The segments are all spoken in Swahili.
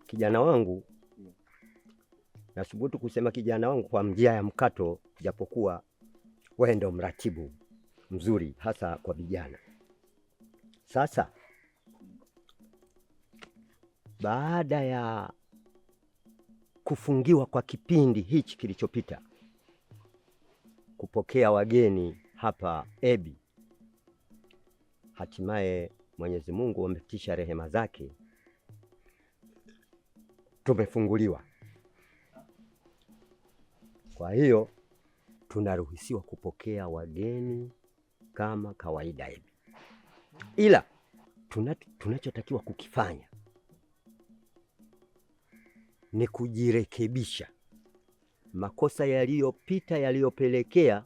Kijana wangu, nasubutu kusema kijana wangu kwa njia ya mkato, japokuwa wewe ndio mratibu mzuri hasa kwa vijana. Sasa baada ya kufungiwa kwa kipindi hichi kilichopita, kupokea wageni hapa Ebi, hatimaye Mwenyezi Mungu ametisha rehema zake, tumefunguliwa. Kwa hiyo tunaruhusiwa kupokea wageni kama kawaida hivi. Ila tunachotakiwa kukifanya ni kujirekebisha makosa yaliyopita yaliyopelekea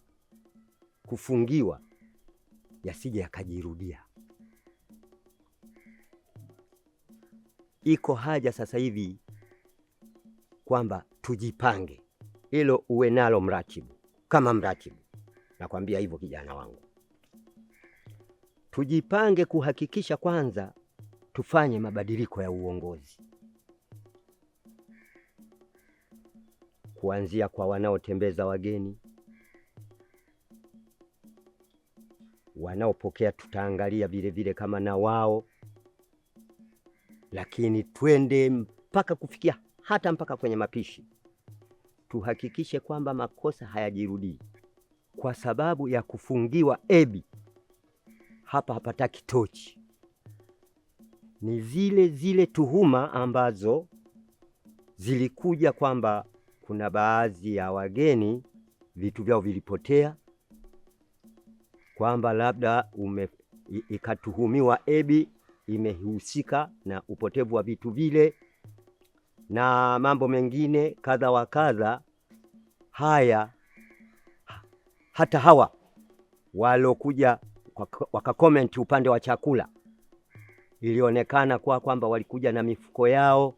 kufungiwa yasije yakajirudia. Iko haja sasa hivi kwamba tujipange. Hilo uwe nalo mratibu. Kama mratibu nakwambia hivyo kijana wangu. Tujipange kuhakikisha kwanza tufanye mabadiliko ya uongozi. Kuanzia kwa wanaotembeza wageni, wanaopokea tutaangalia vile vile kama na wao, lakini twende mpaka kufikia hata mpaka kwenye mapishi. Tuhakikishe kwamba makosa hayajirudii. Kwa sababu ya kufungiwa Ebi, hapa hapataki tochi. Ni zile tuhuma ambazo zilikuja kwamba kuna baadhi ya wageni vitu vyao vilipotea, kwamba labda ikatuhumiwa Ebi imehusika na upotevu wa vitu vile na mambo mengine kadha wa kadha. Haya, hata hawa walokuja wakakomenti upande wa chakula, ilionekana kwamba walikuja na mifuko yao,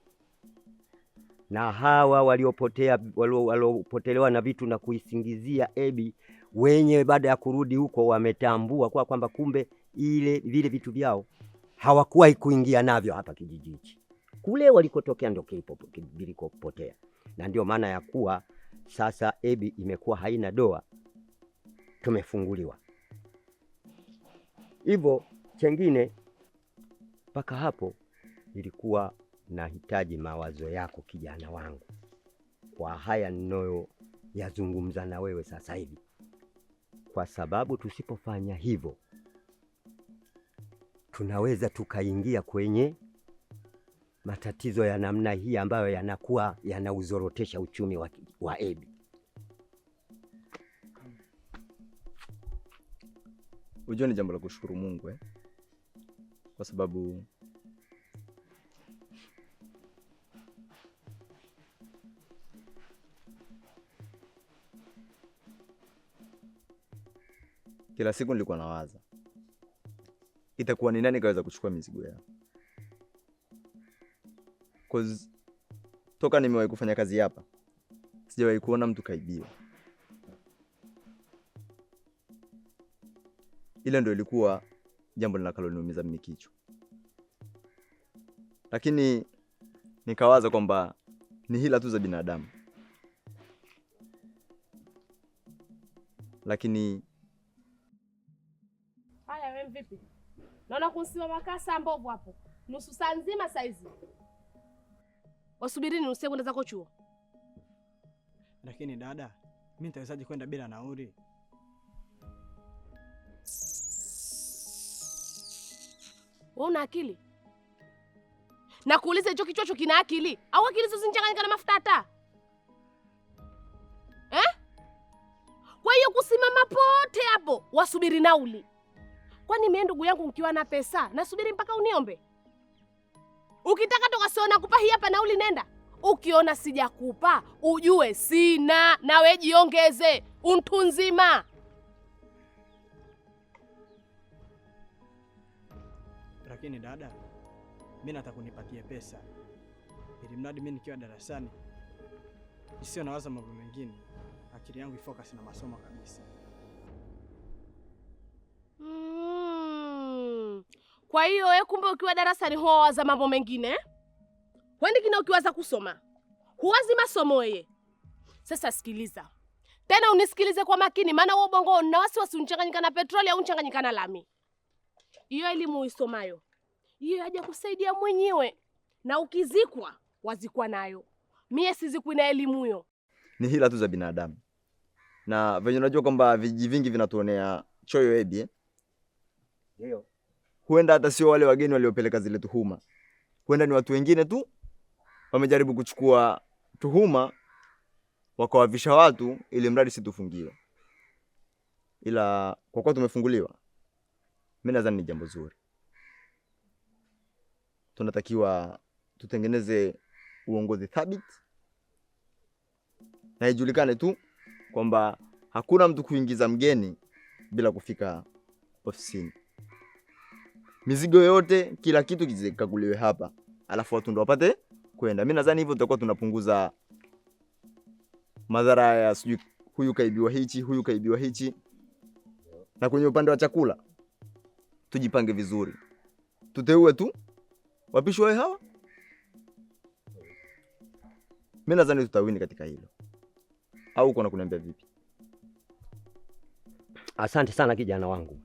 na hawa waliopotelewa na vitu na kuisingizia Ebi wenye baada ya kurudi huko wametambua kwamba kumbe vile vitu vyao hawakuwahi kuingia navyo hapa kijijini. Kule walikotokea ndio vilikopotea. Na ndio maana ya kuwa sasa Ebi imekuwa haina doa, tumefunguliwa. Hivyo chengine mpaka hapo ilikuwa nahitaji mawazo yako kijana wangu kwa haya ninayo yazungumza na wewe sasa hivi. Kwa sababu tusipofanya hivyo tunaweza tukaingia kwenye matatizo ya namna hii ambayo yanakuwa yanauzorotesha uchumi wa Ebi. Unajua ni jambo la kushukuru Mungu kwa sababu kila siku nilikuwa nawaza itakuwa ni nani kaweza kuchukua mizigo yao. Cause toka nimewahi kufanya kazi hapa sijawahi kuona mtu kaibiwa. Ile ndio ilikuwa jambo linaloniumiza mimi kichwa. Lakini nikawaza kwamba ni hila tu za binadamu. Lakini haya, wewe vipi? Naona kusimama kasa mbovu hapo. Nusu saa nzima saizi. Wasubirini nusu sekunde zako chuo. Lakini dada, mimi nitawezaje kwenda bila nauli? Wewe una akili? Na kuuliza hicho kichwa kina akili? Au akili hizo zinachanganyika na mafuta hata? Kwa hiyo kusimama pote hapo wasubiri nauli. Kwani mimi ndugu yangu mkiwa na pesa nasubiri mpaka uniombe? Ukitaka tukasiona kupa hii hapa nauli nenda. Ukiona sijakupa ujue sina, na wewe jiongeze untu nzima. Lakini dada, mimi nataka unipatie pesa ili mradi mimi nikiwa darasani nisio nawaza mambo mengine, akili yangu ifocus na masomo kabisa. Kwa hiyo wewe kumbe ukiwa darasani huwaza mambo mengine? Wendi kina ukiwaza kusoma. Huwazi masomo wewe. Sasa sikiliza. Tena unisikilize kwa makini maana wewe bongo na wasiwasi unchanganyika na petroli au unchanganyika na lami. Hiyo elimu uisomayo, hiyo haja kusaidia mwenyewe. Na ukizikwa, wazikwa nayo. Mie sizikwi na elimu hiyo. Ni hila tu za binadamu. Na venye unajua kwamba vijiji vingi vinatuonea choyo Ebi. Ndio. Huenda hata sio wale wageni waliopeleka zile tuhuma. Huenda ni watu wengine tu wamejaribu kuchukua tuhuma wakawavisha watu ili mradi situfungiwe. Ila kwa kuwa tumefunguliwa, mimi nadhani ni jambo zuri. Tunatakiwa tutengeneze uongozi thabiti na ijulikane tu kwamba hakuna mtu kuingiza mgeni bila kufika ofisini. Mizigo yote, kila kitu kizikaguliwe hapa, alafu watu ndio wapate kwenda. Mimi nadhani hivyo tutakuwa tunapunguza madhara ya sijui huyu kaibiwa hichi, huyu kaibiwa hichi. Na kwenye upande wa chakula tujipange vizuri. Tuteue tu wapishi wao hawa. Mimi nadhani tutawini katika hilo. Au uko na kuniambia vipi? Asante sana kijana wangu.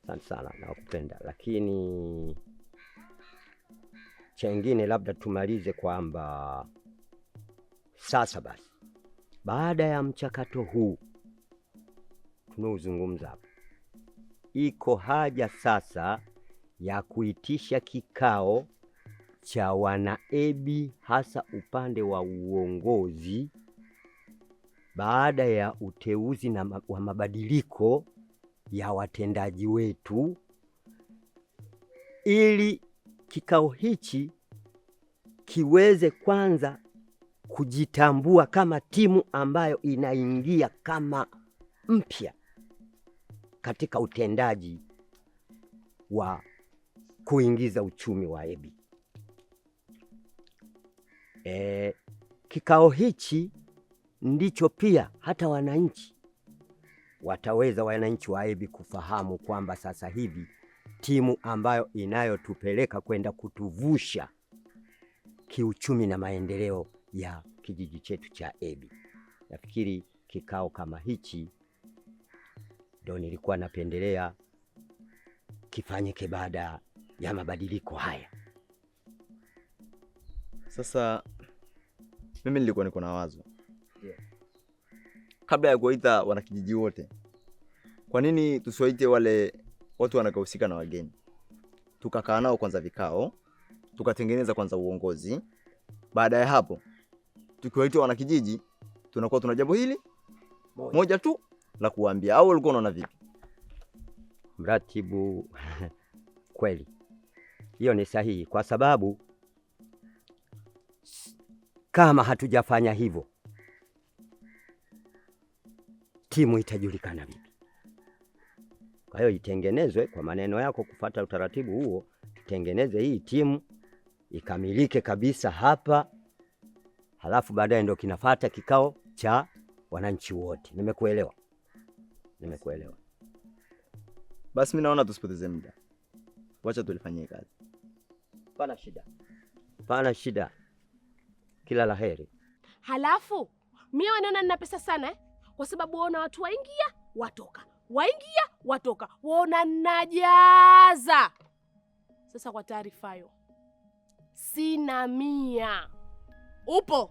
Asante sana, nakupenda. Lakini chengine labda tumalize kwamba sasa basi baada ya mchakato huu tunaozungumza hapa, iko haja sasa ya kuitisha kikao cha wanaebi hasa upande wa uongozi baada ya uteuzi na wa mabadiliko ya watendaji wetu, ili kikao hichi kiweze kwanza kujitambua kama timu ambayo inaingia kama mpya katika utendaji wa kuingiza uchumi wa Ebi. Kikao hichi ndicho pia hata wananchi wataweza, wananchi wa Ebi kufahamu kwamba sasa hivi timu ambayo inayotupeleka kwenda kutuvusha kiuchumi na maendeleo ya kijiji chetu cha Ebi. Nafikiri kikao kama hichi ndio nilikuwa napendelea kifanyike baada ya mabadiliko haya. Sasa mimi nilikuwa niko na wazo. Kabla ya kuita wanakijiji wote, kwa nini tusiwaite wale watu wanakahusika na wageni? Tukakaa nao kwanza vikao, tukatengeneza kwanza uongozi. Baada ya hapo, tukiwaita wanakijiji, tunakuwa tuna jambo hili moja tu la kuambia. Au ulikuwa unaona vipi? Mratibu, kweli hiyo ni sahihi, kwa sababu kama hatujafanya hivyo timu itajulikana vipi? Kwa hiyo itengenezwe, kwa maneno yako kufuata utaratibu huo, tutengeneze hii timu ikamilike kabisa hapa, halafu baadaye ndio kinafuata kikao cha wananchi wote. Nimekuelewa. Basi mimi naona tusipoteze muda. Wacha tulifanyie kazi. Pana shida. Kila laheri. Halafu mimi wanaona nina pesa sana kwa sababu waona watu waingia watoka, waona najaza. Sasa kwa taarifa hiyo, sina 100. Upo?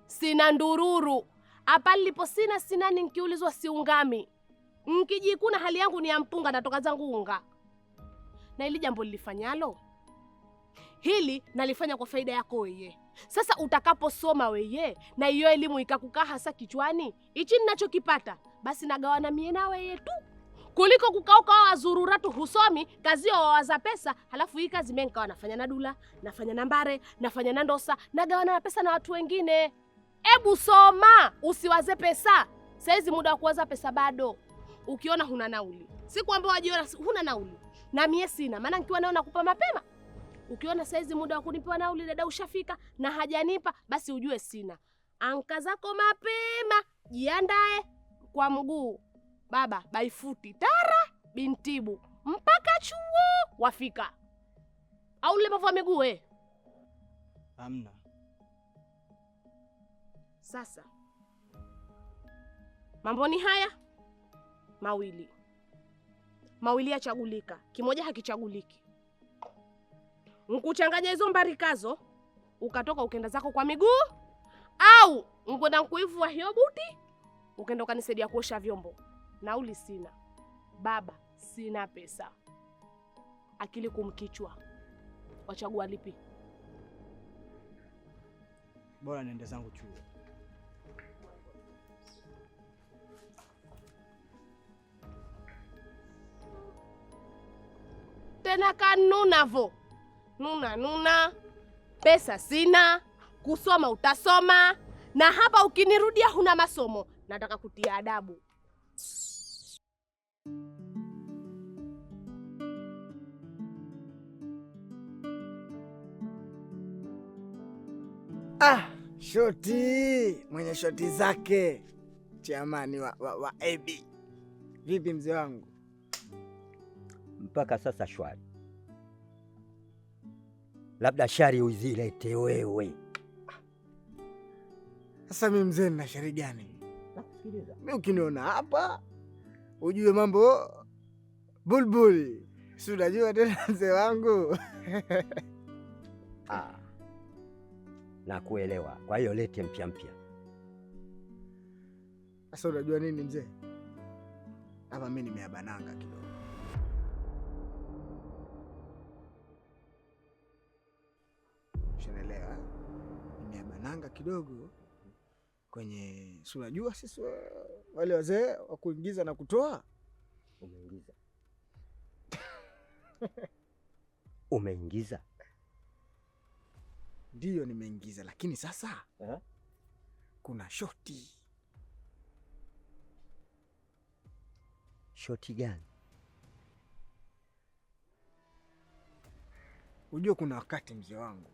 Sina ndururu. Hapa nilipo sina nikiulizwa siungami. Nkijikuna hali yangu ni ya mpunga, natoka zangu unga. Na ili jambo lilifanyalo, hili nalifanya kwa faida yako wewe. Sasa utakaposoma wewe na hiyo elimu ikakukaa hasa kichwani, hichi ninachokipata basi nagawana mie na wewe tu, kuliko kukauka wazurura tu husomi kazi yo wawaza pesa, halafu hii kazi mimi nikawa nafanya na dula, nafanya na mbare, nafanya na ndosa, nagawana na pesa na watu wengine. Ebu soma, usiwaze pesa. Saizi muda wa kuwaza pesa bado. Ukiona huna nauli, sikwambia wajiona huna nauli, na mie sina, maana nikiwa nao nakupa mapema. Ukiona saizi muda wa kunipa nauli dada ushafika na hajanipa, basi ujue sina. Anka zako mapema, jiandae kwa mguu. Baba, baifuti tara. bintibu mpaka chuo wafika. Au ulemavu wa miguu wewe? Hamna. Sasa mambo ni haya mawili yachagulika, kimoja hakichaguliki. Nkuchanganya hizo mbarikazo ukatoka ukenda zako kwa miguu, au nkwenda nkuivua hiyo buti ukenda ukanisaidia kuosha vyombo. Nauli sina baba, sina pesa, akili kumkichwa. Wachagua lipi? Bora niende zangu chuo. Tena kanunavo nuna pesa sina, kusoma utasoma, na hapa ukinirudia huna masomo, nataka kutia adabu. Shoti mwenye shoti zake, chamani wa AB. Vipi mzee wangu? Mpaka sasa shwari, labda shari uzilete wewe. Sasa mimi mzee nina shari gani? Nakusikiliza. Mimi ukiniona hapa ujue mambo bulbul, si unajua tena mzee wangu. Nakuelewa, kwa hiyo lete mpya. Sasa unajua nini mzee, hapa mimi nimeabananga kidogo. Unaelewa? Nimeabananga kidogo kwenye, si unajua sisi wale wazee wa kuingiza na kutoa. Umeingiza? Umeingiza? Ndiyo nimeingiza, lakini sasa kuna shoti. Shoti gani? Unajua kuna wakati mzee wangu,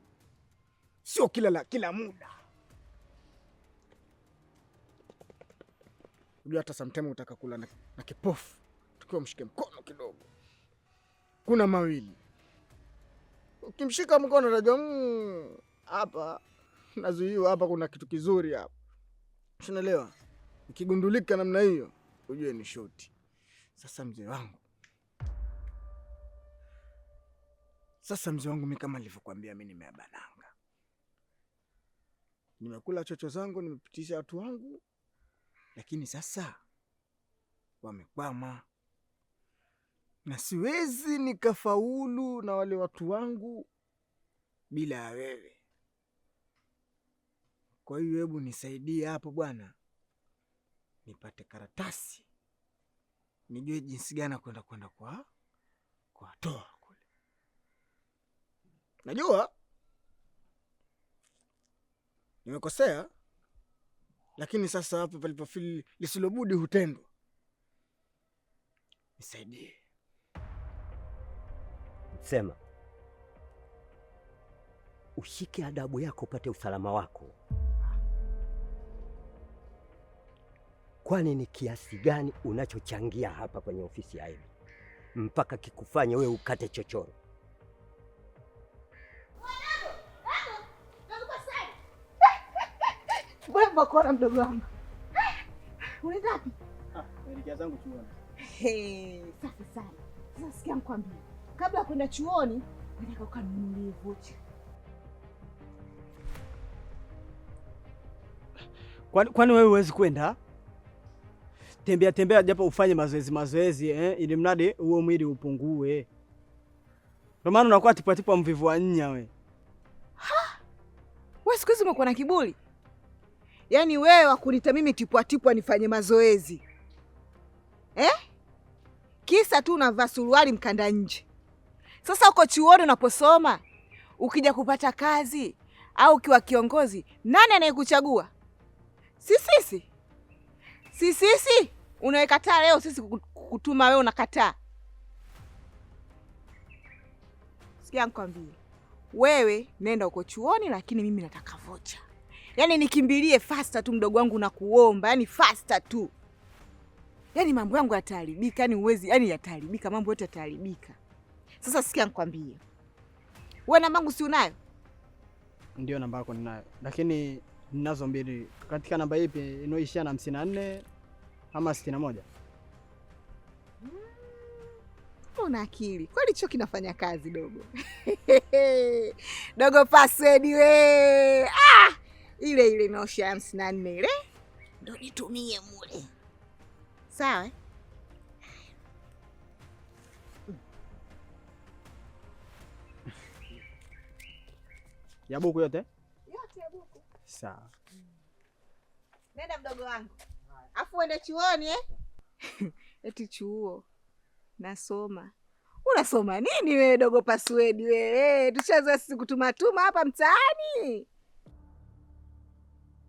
sio kila muda. Unajua hata sometimes utaka kula na kipofu, tukiwa mshike mkono kidogo. Kuna mawili, ukimshika mkono unajua hapa nazuiwa, hapa kuna kitu kizuri hapa. Unaelewa? Ikigundulika namna hiyo ujue ni shoti. Sasa mzee wangu, mimi kama nilivyokuambia, mimi nimeabananga. Nimekula chocho zangu, nimepitisha watu wangu, lakini sasa wamekwama. Na siwezi nikafaulu na wale watu wangu bila ya wewe. Kwa hiyo hebu nisaidie hapo bwana, nipate karatasi, nijue jinsi gani kwenda kwa toa kule. Najua nimekosea, lakini sasa hapo palipofili lisilobudi hutendwa. Nisaidie. Sema, ushike adabu yako upate usalama wako. Kwani ni kiasi gani unachochangia hapa kwenye ofisi ya Edi mpaka kikufanye wewe ukate chochoro? Mbona bakora mdogo wangu? Unaenda wapi? Naelekea zangu chuoni. Safi sana. Sasa sikia nikwambie, kabla ya kwenda chuoni nataka ukanunulie vocha. Kwani wewe huwezi kwenda? Tembea japo ufanye mazoezi ili mradi huo mwili upungue. Kwa maana unakuwa tipatipa mvivu wa nya we. Wewe siku hizi umekuwa na kiburi. Yaani wewe wakunita mimi tipwa nifanye mazoezi. Kisa tu unavaa suruali mkanda nje. Sasa uko chuoni unaposoma, ukija kupata kazi au ukiwa kiongozi, nani anayekuchagua? Sisi unawekataa leo sisi kutuma wewe unakataa. Sikia nikwambie, wewe nenda uko chuoni, lakini mimi nataka vocha. Yaani nikimbilie faster tu mdogo wangu na kuomba, yaani faster tu. Yaani mambo yangu yataharibika, yaani uwezi, yaani yataharibika, mambo yote yataharibika. Sasa sikia nikwambie. Wewe namba yangu si unayo? Ndio, namba yako ninayo. Lakini ninazo mbili. Katika namba ipi inayoishia na 54 ama 61? Una akili. Kwani hicho kinafanya kazi dogo? Dogo password we. Ile ile inaoshia 54 ile. Ndio nitumie mule. Sawa eh? Ya buku yote? Yote ya buku. Sawa. Nenda mdogo wangu. Afu uende chuoni eh? Eti chuo. Nasoma. Unasoma nini wewe dogo password wewe? Tushazoea sisi kutumatuma hapa mtaani.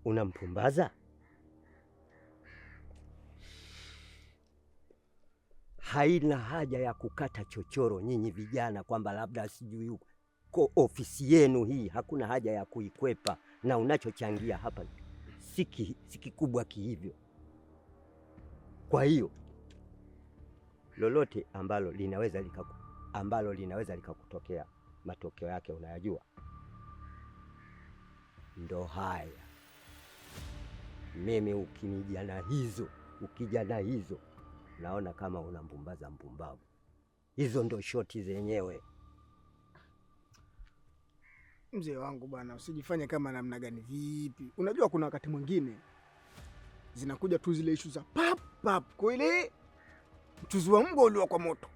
Unampumbaza? Haina haja ya kukata chochoro nyinyi vijana kwamba labda sijui huko ofisi yenu hii, hakuna haja ya kuikwepa, na unachochangia hapa si kikubwa kihivyo. Kwa hiyo lolote ambalo linaweza likakutokea, matokeo yake unayajua. Ndo haya. Mimi ukija na hizo naona kama unampumbaza mpumbavu. Hizo ndo shoti zenyewe. Mzee wangu bwana, usijifanye kama namna gani vipi. Unajua kuna wakati mwingine zinakuja tu zile issue za pap kwa ile mchuzi wa mbwa uliwa kwa moto.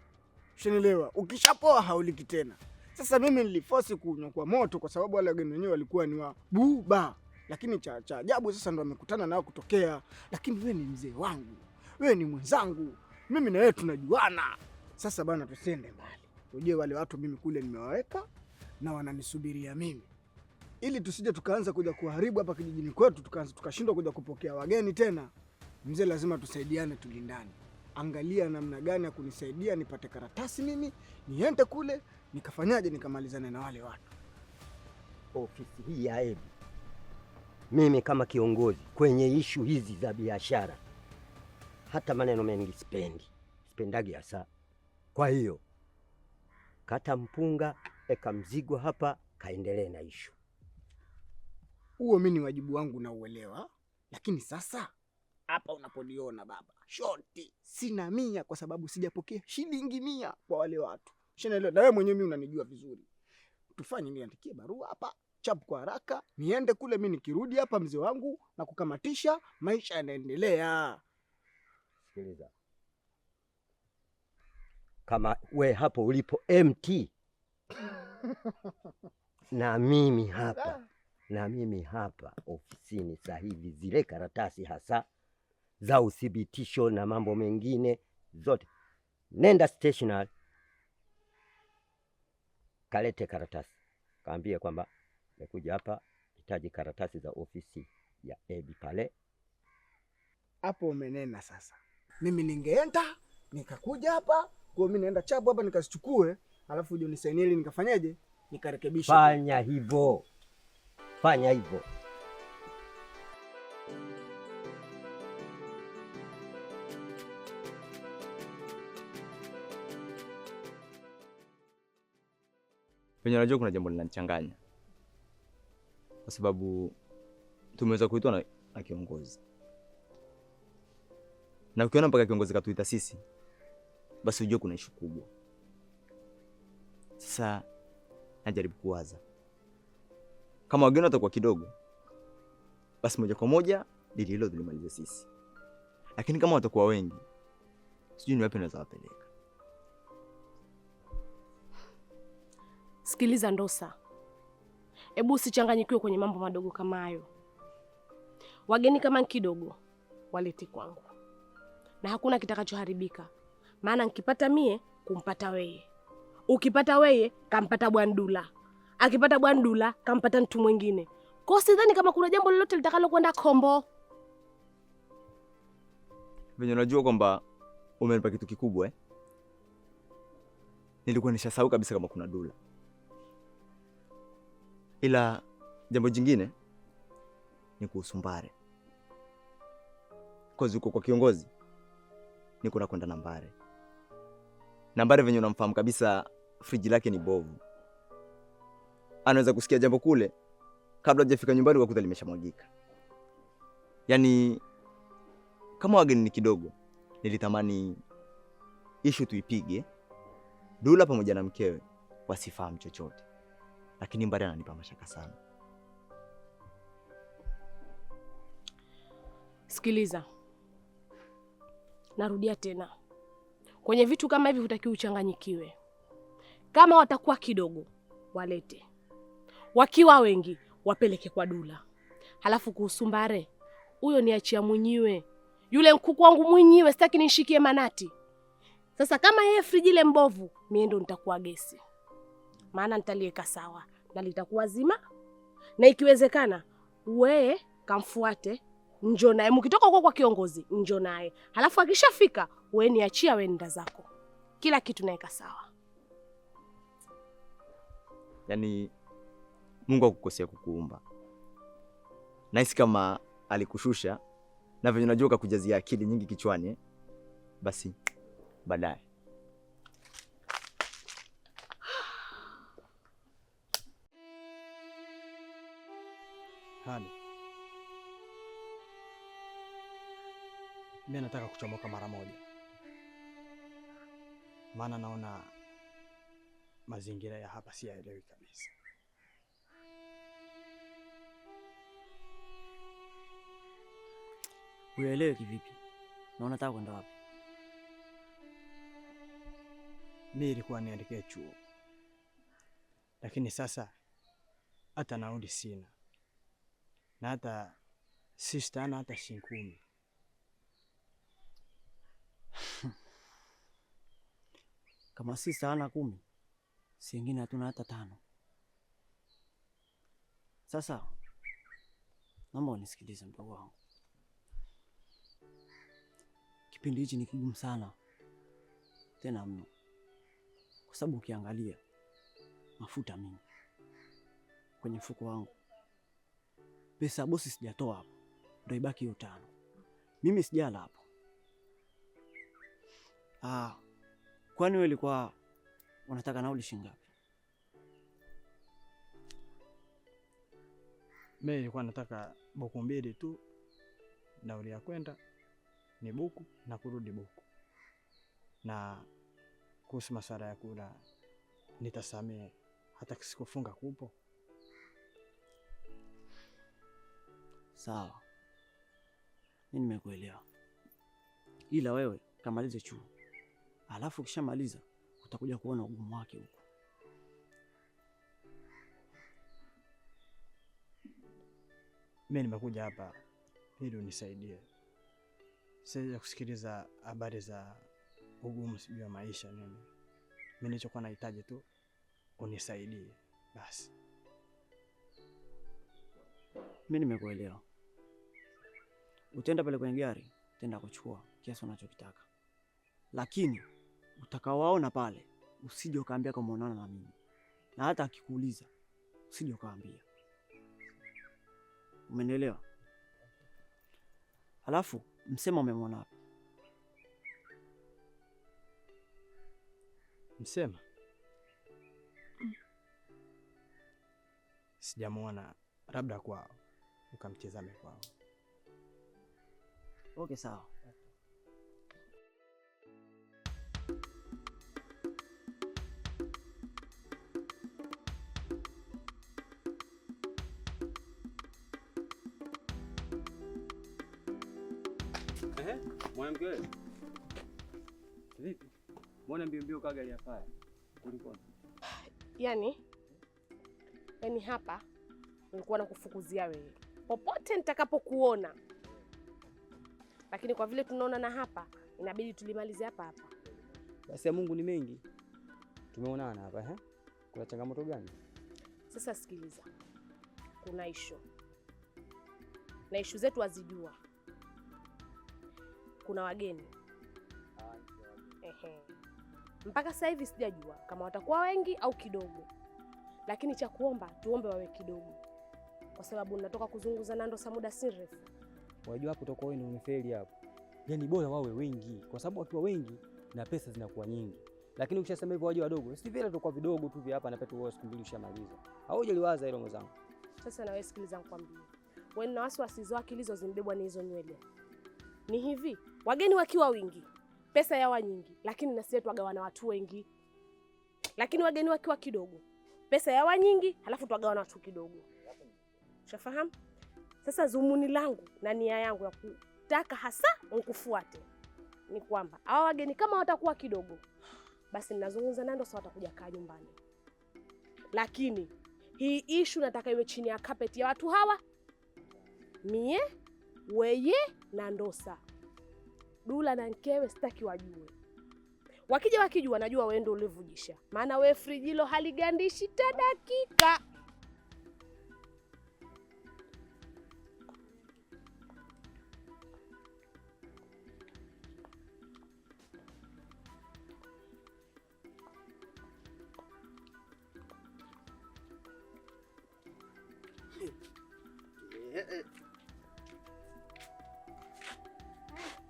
Ushanielewa? Ukishapoa hauliki tena. Sasa mimi niliforce kunywa kwa moto kwa sababu wale wageni wenyewe walikuwa ni wa buba. Lakini cha ajabu sasa ndo amekutana nao kutokea. Lakini wewe ni mzee wangu. Wewe ni mwenzangu. Mimi na wewe tunajuana. Sasa bana, tusende mbali. Unajua wale watu mimi kule nimewaweka na wananisubiria mimi. Ili tusije tukaanza kuja kuharibu hapa kijijini kwetu, tukashindwa kuja kupokea wageni tena. Mzee, lazima tusaidiane, tulindane. Angalia namna gani ya kunisaidia nipate karatasi mimi, niende kule, nikafanyaje nikamalizane na wale watu. Ofisi hii ya Ebi, mimi kama kiongozi kwenye ishu hizi za biashara, hata maneno mengi sipendagi hasa. Kwa hiyo kata mpunga, eka mzigo hapa, kaendelee na ishu. Huo mimi ni wajibu wangu na uelewa, lakini sasa hapa unaponiona baba, shoti sina 100 kwa sababu sijapokea shilingi 100 kwa wale watu. Shanaelewa, na wewe mwenyewe mimi unanijua vizuri. Tufanye niandikie barua hapa, chap kwa haraka, niende kule, mimi nikirudi hapa mzee wangu na kukamatisha, maisha yanaendelea. Sikiliza. Kama we hapo ulipo MT na mimi hapa ofisini sasa hivi, zile karatasi hasa za uthibitisho na mambo mengine zote, nenda stationery kalete karatasi, kaambie kwamba nimekuja hapa, hitaji karatasi za ofisi ya Ebi pale. Hapo umenena sasa. Mimi ningeenda nikakuja hapa, kwa mimi naenda chapu hapa nikazichukue, alafu uje unisaidie ili nikafanyaje? Nikarekebisha. Fanya hivyo. Penye najua kuna jambo linanichanganya. Kwa sababu tumeweza kuitwa na kiongozi. Na ukiona mpaka kiongozi katuita sisi, basi ujue kuna ishu kubwa. Sasa najaribu kuwaza, kama wageni watakuwa kidogo, basi moja kwa moja dili hilo tulimalize sisi. Lakini kama watakuwa wengi, sijui ni wapi naweza wapeleka. Sikiliza Ndosa, hebu usichanganyikiwe kwenye mambo madogo kama hayo. Wageni kama kidogo waleti kwangu, na hakuna kitakachoharibika. Maana nikipata mie kumpata weye, ukipata weye kampata Bwandula, akipata Bwandula kampata mtu mwingine. Kwa sidhani kama kuna jambo lolote litakalo kwenda kombo. Venye unajua kwamba umenipa kitu kikubwa Nilikuwa nishasahau kabisa kama kuna Dula. Ila jambo jingine ni kuhusu Mbare. Kozi uko kwa kiongozi, niko nakwenda Nambare. Nambare venye unamfahamu kabisa, friji lake ni bovu. Anaweza kusikia jambo kule kabla hajafika nyumbani ukakuta limeshamwagika. Yaani kama wageni ni kidogo, nilitamani issue tuipige Dula pamoja na mkewe wasifahamu chochote. Lakini Mbare ananipa mashaka sana. Sikiliza. Narudia tena. Kwenye vitu kama hivi hutakiwi uchanganyikiwe. Kama watakuwa kidogo, walete. Wakiwa wengi, wapeleke kwa Dula. Halafu kuhusu Mbare, huyo niachia mwenyewe. Yule mkuku wangu mwenyewe, sitaki nishikie manati. Sasa kama yeye friji ile mbovu, mimi ndo nitakuwa gesi. Maana nitaliweka sawa na litakuwa zima. Na ikiwezekana, wewe kamfuate, njoo naye. Mkitoka huko kwa kiongozi, njoo naye. Halafu akishafika, wewe niachia, wewe nenda zako. Kila kitu naeka sawa. Yaani Mungu hakukosea kukuumba. Nahisi kama alikushusha na venye unajua kakujazia akili nyingi kichwani, basi baadaye. Hadi mimi nataka kuchomoka mara moja, maana naona mazingira ya hapa siyaelewi kabisa. Uelewe kivipi? Na unataka kwenda wapi? Mimi ilikuwa nielekee chuo, lakini sasa hata nauli sina, na hata sistana hata shinkumi. Kama sisi hana 10, si wengine hatuna hata 5. Sasa naomba unisikilize mdogo wangu. Kipindi hichi ni kigumu sana, tena mno, kwa sababu ukiangalia mafuta mingi kwenye mfuko wangu, pesa ya bosi sijatoa hapo, ndio ibaki 5. Mimi sijala hapo. Kwani wewe ulikuwa unataka nauli shilingi ngapi? Mimi nilikuwa nataka buku 2 tu, nauli ya kwenda ni buku na kurudi buku. Na kuhusu masuala ya kula nitasamee, hata kisikufunga kupo. Sawa, mimi nimekuelewa. Ila wewe kamalize chuo, alafu ukishamaliza utakuja kuona ugumu wake huko. Mimi nimekuja hapa ili unisaidie. Sasa kusikiliza habari za ugumu sijui wa maisha nini. Mimi nilichokuwa nahitaji tu unisaidie basi. Mimi nimekuelewa. Utaenda pale kwenye gari, utaenda kuchukua kiasi unachokitaka. Lakini utakaowaona pale usije ukaambia kama unaona na mimi. Na hata akikuuliza usije ukaambia. Umenielewa? Halafu Msema umemwona wapi? Msema? Sijamuona, labda kwao. Ukamtizame kwao. Okay, sawa. Mwanamke wewe. Vipi? Mbona mbio kaga ya faya? Kuliko? Yaani hapa nilikuwa nakufukuzia wewe popote nitakapokuona, lakini kwa vile tunaona na hapa inabidi tulimalize hapa hapa. Basi ya Mungu ni mengi. Tumeonana hapa Kuna changamoto gani? Sasa sikiliza. Kuna issue. Na issue zetu wazijua. Kuna wageni. Mpaka sasa hivi sijajua kama watakuwa wengi au kidogo. Lakini cha kuomba tuombe wawe kidogo. Kwa sababu natoka kuzunguza Nando muda si mrefu. Wajua hapo toko wewe umefeli hapo. Yaani bora wawe wengi, kwa sababu wakiwa wengi na pesa zinakuwa nyingi. Lakini ukishasema hivyo waje wadogo, si vile tutakuwa vidogo tu vya hapa na pete, wewe siku mbili ushamaliza. Haujaliwaza hilo mwenzangu. Sasa na wewe sikiliza nikwambie. Wewe na wasiwasi zao akili hizo zimbebwa ni hizo nywele. Ni hivi, wageni wakiwa wingi, pesa yawa nyingi, lakini na sisi twagawana watu wengi. Lakini wageni wakiwa kidogo, pesa yawa nyingi, halafu twagawana watu kidogo. Ushafahamu? Sasa zumuni langu na nia yangu ya kutaka hasa unkufuate ni kwamba hawa wageni kama watakuwa kidogo, basi ninazungumza nando sawa, watakuja kaa nyumbani. Lakini hii issue nataka iwe chini ya carpet ya watu hawa. Mie, weye na Ndosa. Dula na Nkewe sitaki wajue. Wakijua najua wewe ndio ulivujisha. Maana wewe frijilo haligandishi ta dakika.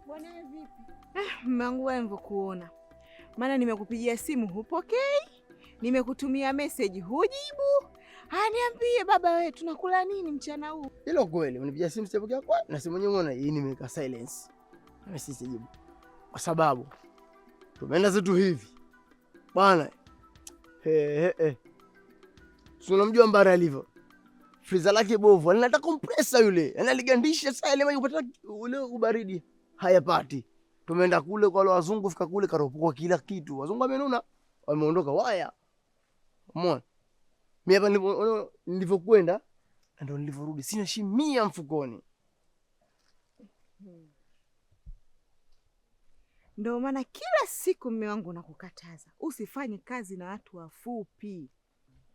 Bwana vipi? Mume wangu wewe nilivyokuona. Maana nimekupigia simu hupokei, nimekutumia message hujibu. Niambie baba wewe tunakula nini mchana huu? Hilo kweli, unipigia simu sipokea kwa na simu yenyewe unaona hii nimeweka silence. Na mimi sijibu. Kwa sababu tumeenda zetu hivi. Bwana. Unamjua Mbara alivyo. Freezer lake bovu, anataka compressor yule. Analigandisha saa ile maji kupata ule ubaridi. Hayapati. Tumeenda kule kwa wale wazungu, fika kule karopokwa kila kitu. Wazungu wamenuna, wameondoka waya. Umeona? Mimi hapa nilivyokwenda ndio nilivyorudi. Sina shimia mfukoni. Ndio maana kila siku mume wangu nakukataza usifanye kazi na watu wafupi.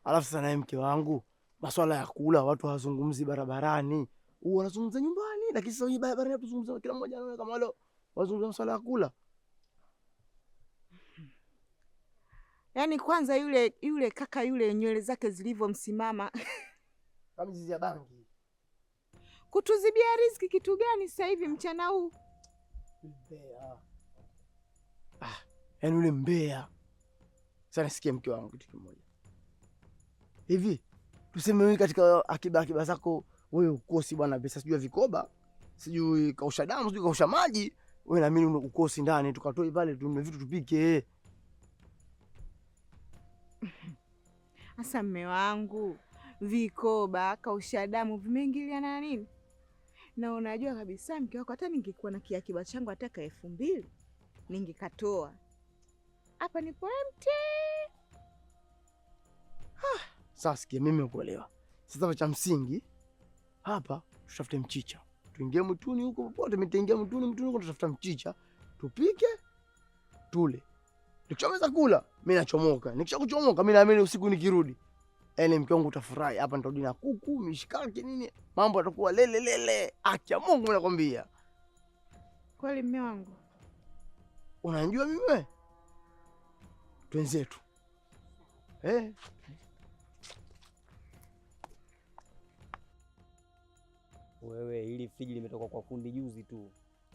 Alafu sasa naye mke wangu, masuala ya kula watu hawazungumzi barabarani. Wanazungumza nyumbani, lakini sasa hii barabarani hatuzungumza, kila mmoja anaona kama wale wazungumza masuala ya kula. Yaani kwanza yule kaka yule nywele zake zilivyomsimama kama zizi ya bangi. Kutuzibia riziki kitu gani sasa hivi mchana huu? Mbea. Yaani yule mbea. Sasa nisikie mke wangu kitu kimoja. Hivi tuseme wewe katika akiba zako wewe ukosi bwana pesa, sijui vikoba, sijui kausha damu, sijui kausha maji, wewe na mimi ukosi ndani, tukatoe pale tununue vitu tupike. Asa mme wangu, vikoba, kausha damu vimeingiliana na nini? Na unajua kabisa mke wako hata ningekuwa na kiakiba changu hata 2000 ningekatoa. Hapa nipo empty. Sasa sikia mimi nakuelewa. Sasa cha msingi hapa tutafute mchicha. Tuingie mtuni huko popote, mtaingia mtuni huko tutafuta mchicha, tupike, tule. Nikishamaliza kula, mimi nachomoka. Nikishakuchomoka mimi naamini usiku nikirudi, mke wangu utafurahi. Hapa nitarudi na kuku, mishikaki nini, mambo yatakuwa lele. Acha Mungu mimi nakwambia. Kweli mume wangu. Unanijua mimi wewe? Twenzetu. Wewe hili friji limetoka kwa fundi juzi tu.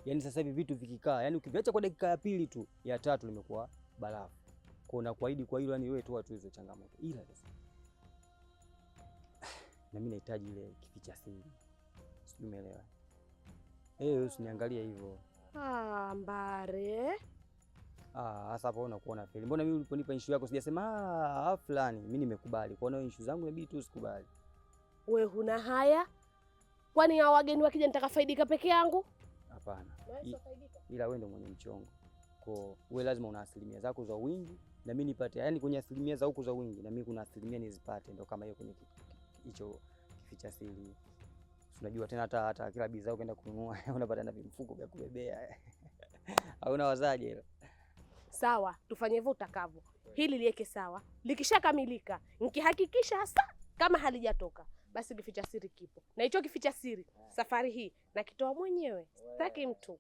Yaani sasa hivi vitu vikikaa, yaani ukiviacha kwa dakika ya pili tu, ya tatu limekuwa barafu. Kwa na kuahidi kwa hilo, yani wewe toa tu hizo changamoto. Ila sasa na mimi nahitaji ile kificha siri. Sijui umeelewa. Usiniangalie hivyo. Mbare. Sasa hapo unakuona feli. Mbona mimi uliponipa issue yako sijasema fulani, mimi nimekubali. Kwa hiyo issue zangu inabidi tu usikubali. Wewe huna haya? Kwani hao wageni wakija nitakafaidika peke yangu? Hapana. Ila wewe ndio mwenye mchongo. Kwa wewe lazima una asilimia zako za wingi na mimi nipate. Yaani kwenye asilimia za huko za wingi na mimi kuna asilimia nizipate, ndio kama hiyo kwenye hicho kificha siri. Unajua tena hata kila bidhaa ukienda kununua unapata na vimfuko vya kubebea. Hauna wazaje hilo? Sawa, tufanye hivyo utakavyo. Hili liweke sawa. Likishakamilika, nikihakikisha hasa kama halijatoka, basi kificha siri kipo. Na hicho kificha siri safari hii nakitoa mwenyewe. Sitaki mtu.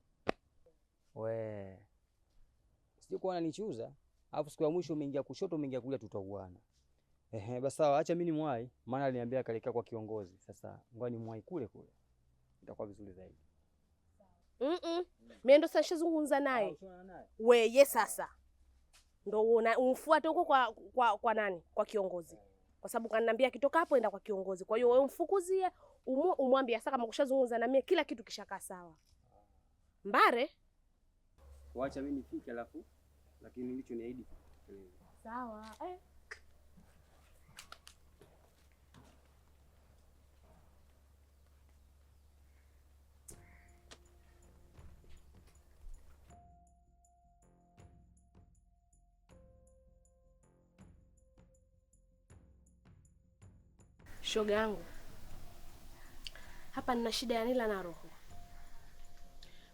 Sije kuona nichuza. Alafu siku ya mwisho umeingia kushoto umeingia kulia tutauana. Basi sawa, acha mimi nimwai, maana aliniambia kaleka kwa kiongozi. Sasa ngoja nimwai kule. Itakuwa vizuri zaidi. Mimi ndo sasa shazungumza naye. Weye sasa ndo umfuate huko kwa nani? Kwa kiongozi. Kwa sababu kananiambia akitoka hapo enda kwa kiongozi. Kwa hiyo wewe umfukuzie, umwambie sasa kama kushazungumza na mimi kila kitu kishakaa sawa. Mbare? Wacha mimi nifike alafu lakini nilicho niahidi. Sawa. Shoga yangu, hapa nina shida ya nila na roho.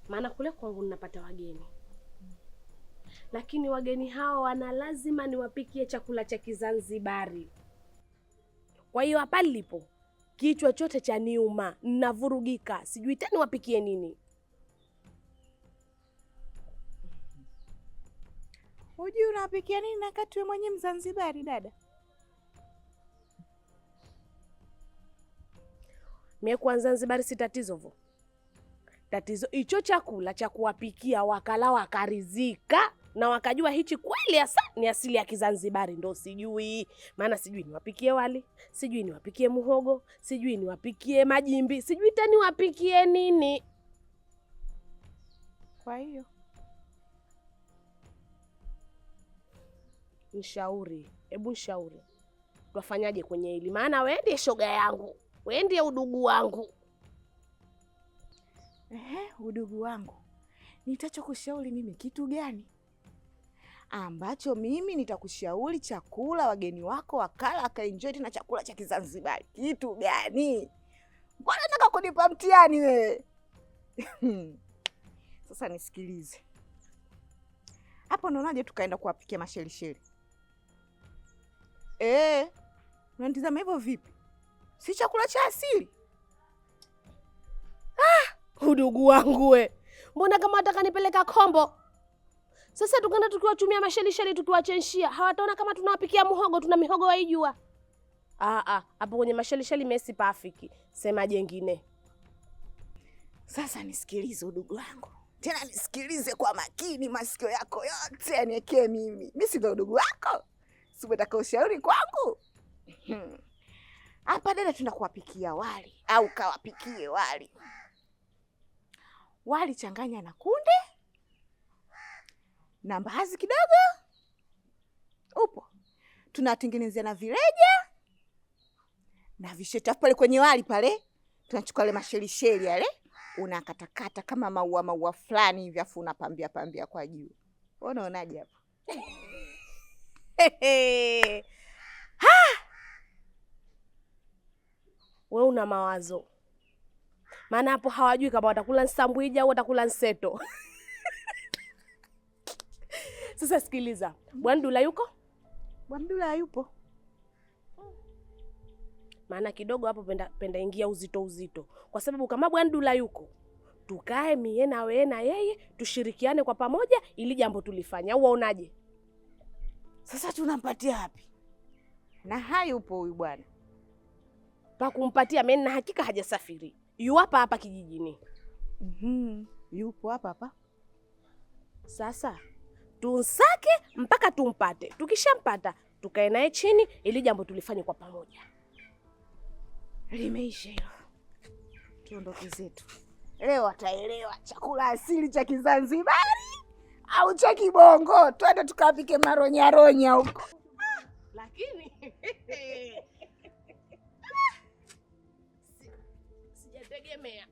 Maana kule kwangu ninapata wageni, lakini wageni hao wana lazima niwapikie chakula cha Kizanzibari. Kwa hiyo hapa nilipo kichwa chote cha niuma, ninavurugika, sijui tena niwapikie nini. Hujui unawapikia nini na kati wewe mwenyewe Mzanzibari dada? Mie kwa Zanzibari si tatizo vo. Tatizo hicho chakula cha kuwapikia wakala wakarizika na wakajua hichi kweli hasa ni asili ya Kizanzibari ndo sijui. Maana sijui niwapikie wali, sijui niwapikie muhogo, sijui niwapikie majimbi, sijui tani wapikie nini. Kwa hiyo nishauri, hebu nishauri. Twafanyaje kwenye hili? Maana wewe ndiye shoga yangu. Wewe ndiye udugu wangu. Udugu wangu. Nitachokushauri mimi kitu gani? Ambacho mimi nitakushauri chakula wageni wako wakala akaenjoy tena chakula cha Kizanzibari. Kitu gani? Mbona nataka kunipa mtihani wewe? Sasa nisikilize. Hapo unaonaje tukaenda kuwapikia mashelisheli? Unanitazama hivyo vipi? Si chakula cha asili? Udugu wangu we. Mbona kama wataka nipeleka kombo? Sasa tukenda tukiwachumia mashelisheli tukiwachenshia. Hawataona kama tunawapikia muhogo, tuna mihogo waijua. Hapo kwenye mashelisheli mesi pafiki. Sema jengine. Sasa nisikilize udugu wangu. Tena nisikilize kwa makini, masikio yako yote yaniekee mimi. Mimi si ndo udugu wako? Si unataka ushauri kwangu? Hapa dada tunakuwapikia wali au kawapikie wali. Wali changanya na kunde na mbaazi kidogo. Upo. Tunatengenezea na vileja na visheta pale kwenye wali pale. Tunachukua ile mashelisheli yale, unakatakata kama maua fulani hivi afu unapambia kwa juu. Unaonaje hapo? Wewe una mawazo. Maana hapo hawajui kama watakula nsambwija au watakula nseto. Sasa sikiliza. Bwandula yuko? Bwandula hayupo. Maana kidogo hapo penda ingia uzito. Kwa sababu kama Bwandula yuko, tukae mie na wewe na yeye tushirikiane kwa pamoja ili jambo tulifanya. Au waonaje? Sasa tunampatia wapi? Na hayupo huyu bwana. Pa kumpatia mimi na hakika hajasafiri. Yu hapa kijijini. Yupo hapa. Sasa tunsake mpaka tumpate. Tukishampata tukae naye chini ili jambo tulifanye kwa pamoja. Limeisha hilo. Tuondoke zetu. Leo ataelewa chakula asili cha Kizanzibari au cha Kibongo. Twende tukapike maronya huko. Lakini sijategemea.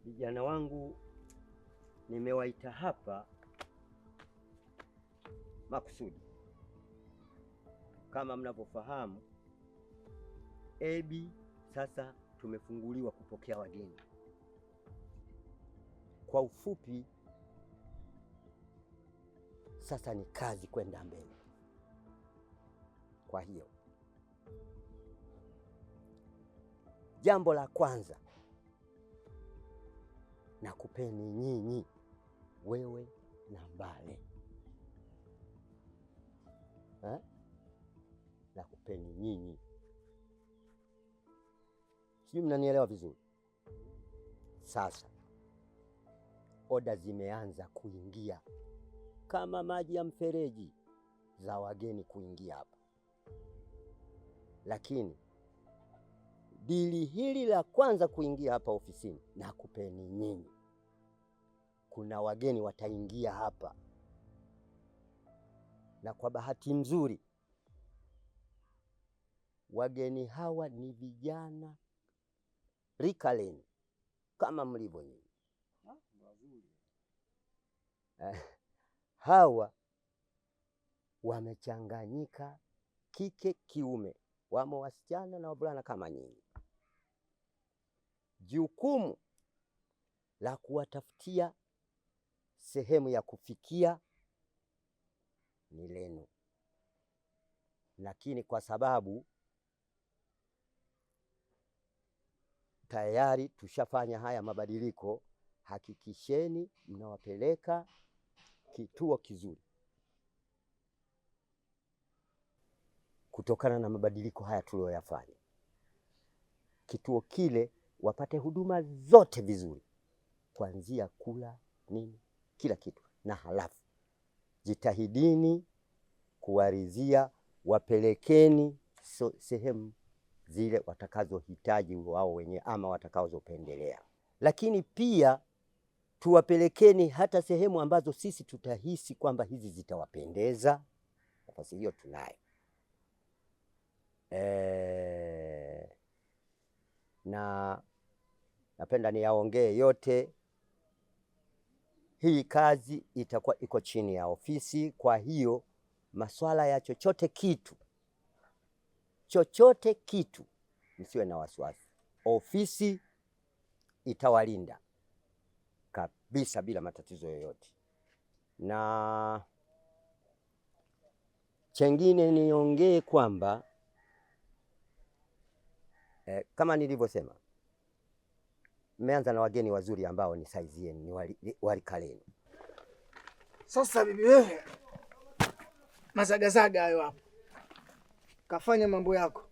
Vijana wangu nimewaita hapa makusudi. Kama mnavyofahamu, Ebi sasa tumefunguliwa kupokea wageni. Kwa ufupi, sasa ni kazi kwenda mbele. Kwa hiyo jambo la kwanza, nakupeni nyinyi, wewe na Mbale. Nakupeni nyinyi. Sijui mnanielewa vizuri. Sasa oda zimeanza kuingia kama maji ya mfereji za wageni kuingia hapa, lakini dili hili la kwanza kuingia hapa ofisini nakupeni nyinyi. Kuna wageni wataingia hapa, na kwa bahati nzuri wageni hawa ni vijana rika lenu kama mlivyo nyinyi. Hawa wamechanganyika kike kiume, wamo wasichana na wavulana kama nyinyi. Jukumu la kuwatafutia sehemu ya kufikia ni lenu, lakini kwa sababu tayari tushafanya haya mabadiliko, hakikisheni mnawapeleka kituo kizuri. Kutokana na mabadiliko haya tuliyoyafanya, kituo kile wapate huduma zote vizuri, kuanzia kula nini, kila kitu. Na halafu jitahidini kuwarizia, wapelekeni sehemu zile watakazohitaji wao wenyewe ama watakazopendelea, lakini pia tuwapelekeni hata sehemu ambazo sisi tutahisi kwamba hizi zitawapendeza. Nafasi hiyo tunayo. Na napenda niyaongee yote. Hii kazi itakuwa iko chini ya ofisi, kwa hiyo masuala ya chochote kitu msiwe na wasiwasi. Ofisi itawalinda kabisa bila matatizo yoyote. Na chengine niongee kwamba kama nilivyosema, mmeanza na wageni wazuri ambao ni saizi yenu, ni warika lenu. Sasa bibi wewe, mazagazaga hayo hapo, kafanya mambo yako,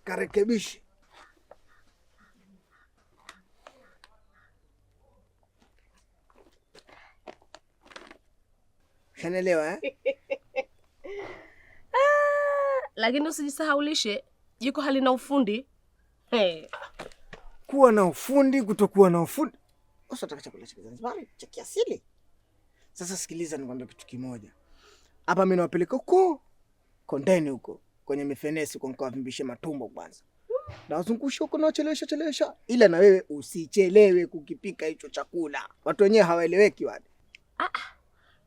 karekebishe. Shanelewa Lakini usijisahaulishe, jiko halina ufundi. Kuwa na ufundi, kutokuwa na ufundi. Sasa utaka chakula cha Zanzibar cha kiasili. Sasa sikiliza nikwambie kitu kimoja. Hapa mimi nawapeleka huko kondeni huko kwenye mifenesi kwa mkawavimbishe matumbo kwanza. Na wazungusha huko na chelewesha. Ila na wewe usichelewe kukipika hicho chakula. Watu wenyewe hawaeleweki wale.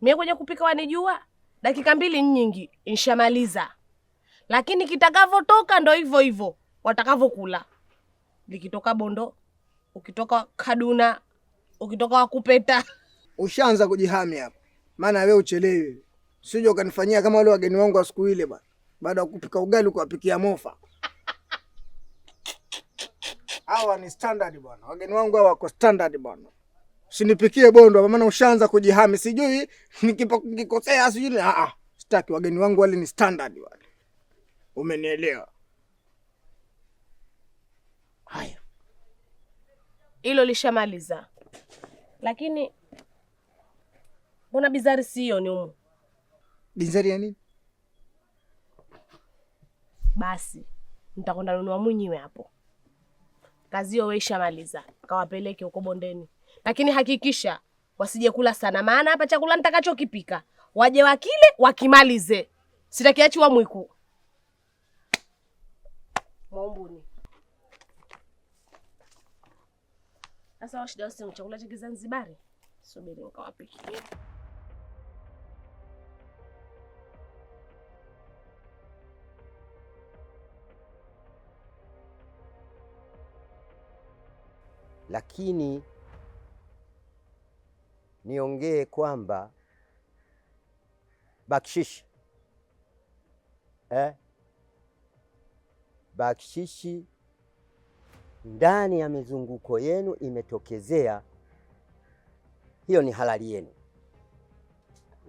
Mimi kwenye kupika wanijua. Dakika 2 nyingi nishamaliza. Lakini kitakavotoka ndo hivyo hivyo watakavokula. Likitoka Bondo, ukitoka Kaduna, ukitoka Wakupeta. Ushaanza kujihami hapa. Maana wewe uchelewe. Usije ukanifanyia kama wale wageni wangu wa siku ile bwana. Baada ya kupika ugali ukawapikia mofa. Hawa ni standard bwana. Wageni wangu hawa wako standard bwana. Usinipikie Bondo maana ushaanza kujihami. Sijui nikikosea sijui. Sitaki, wageni wangu wale ni standard wale. Umenielewa? Haya. Hilo lishamaliza. Lakini mbona bizari sio ni humu? Bizari ya nini? Basi nitakwenda nunua mwenyewe hapo. Kazi hiyo wewe ishamaliza. Kawapeleke huko bondeni. Lakini hakikisha wasije kula sana, maana hapa chakula nitakachokipika waje wakile wakimalize. Sitakiachiwa mwiku. Maumbuni. Sasa washida wasi chakula cha Kizanzibari. Subiri nikawapikie. Lakini niongee kwamba bakshishi bakshishi ndani ya mizunguko yenu imetokezea hiyo ni halali yenu,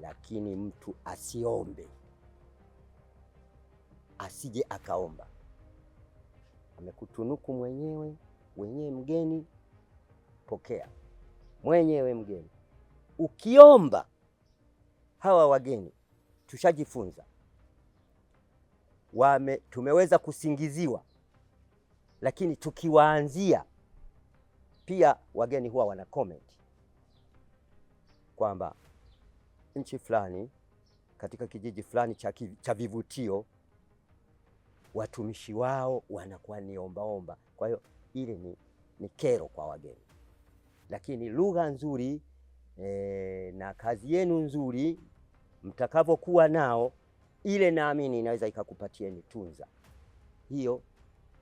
lakini mtu asiombe, asije akaomba. Amekutunuku mwenyewe mgeni, pokea mwenyewe mgeni. Ukiomba, hawa wageni tushajifunza, tumeweza kusingiziwa, lakini tukiwaanzia pia wageni huwa wana comment kwamba nchi fulani katika kijiji fulani cha vivutio watumishi wao wanakuwa ni ombaomba. Kwa hiyo ile ni kero kwa wageni, lakini lugha nzuri na kazi yenu nzuri mtakavyokuwa nao, ile naamini inaweza ikakupatieni tunza. Hiyo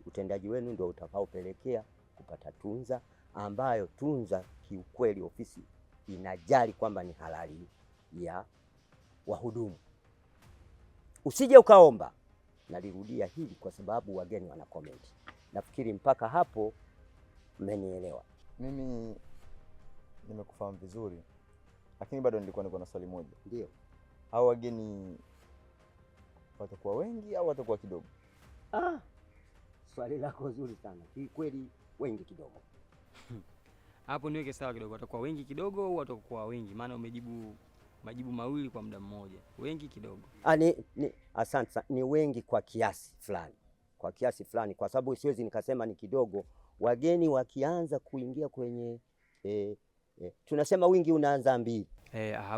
utendaji wenu ndio utakaopelekea kupata tunza, ambayo tunza kiukweli ofisi inajali kwamba ni halali ya wahudumu. Usije ukaomba. Nalirudia hili kwa sababu wageni wana comment. Nafikiri mpaka hapo mmenielewa. Mimi nimekufahamu vizuri, lakini bado niko na swali moja. Ndio. Hao wageni watakuwa wengi au watakuwa kidogo? Swali lako zuri sana. Kweli wengi kidogo. Hapo niweke sawa kidogo, watakuwa wengi kidogo au watakuwa wengi? Maana umejibu majibu mawili kwa muda mmoja. Wengi kidogo. Asante sana. Ni wengi kwa kiasi fulani. Kwa kiasi fulani, kwa sababu siwezi nikasema ni kidogo. Wageni wakianza kuingia kwenye tunasema wingi unaanza 2.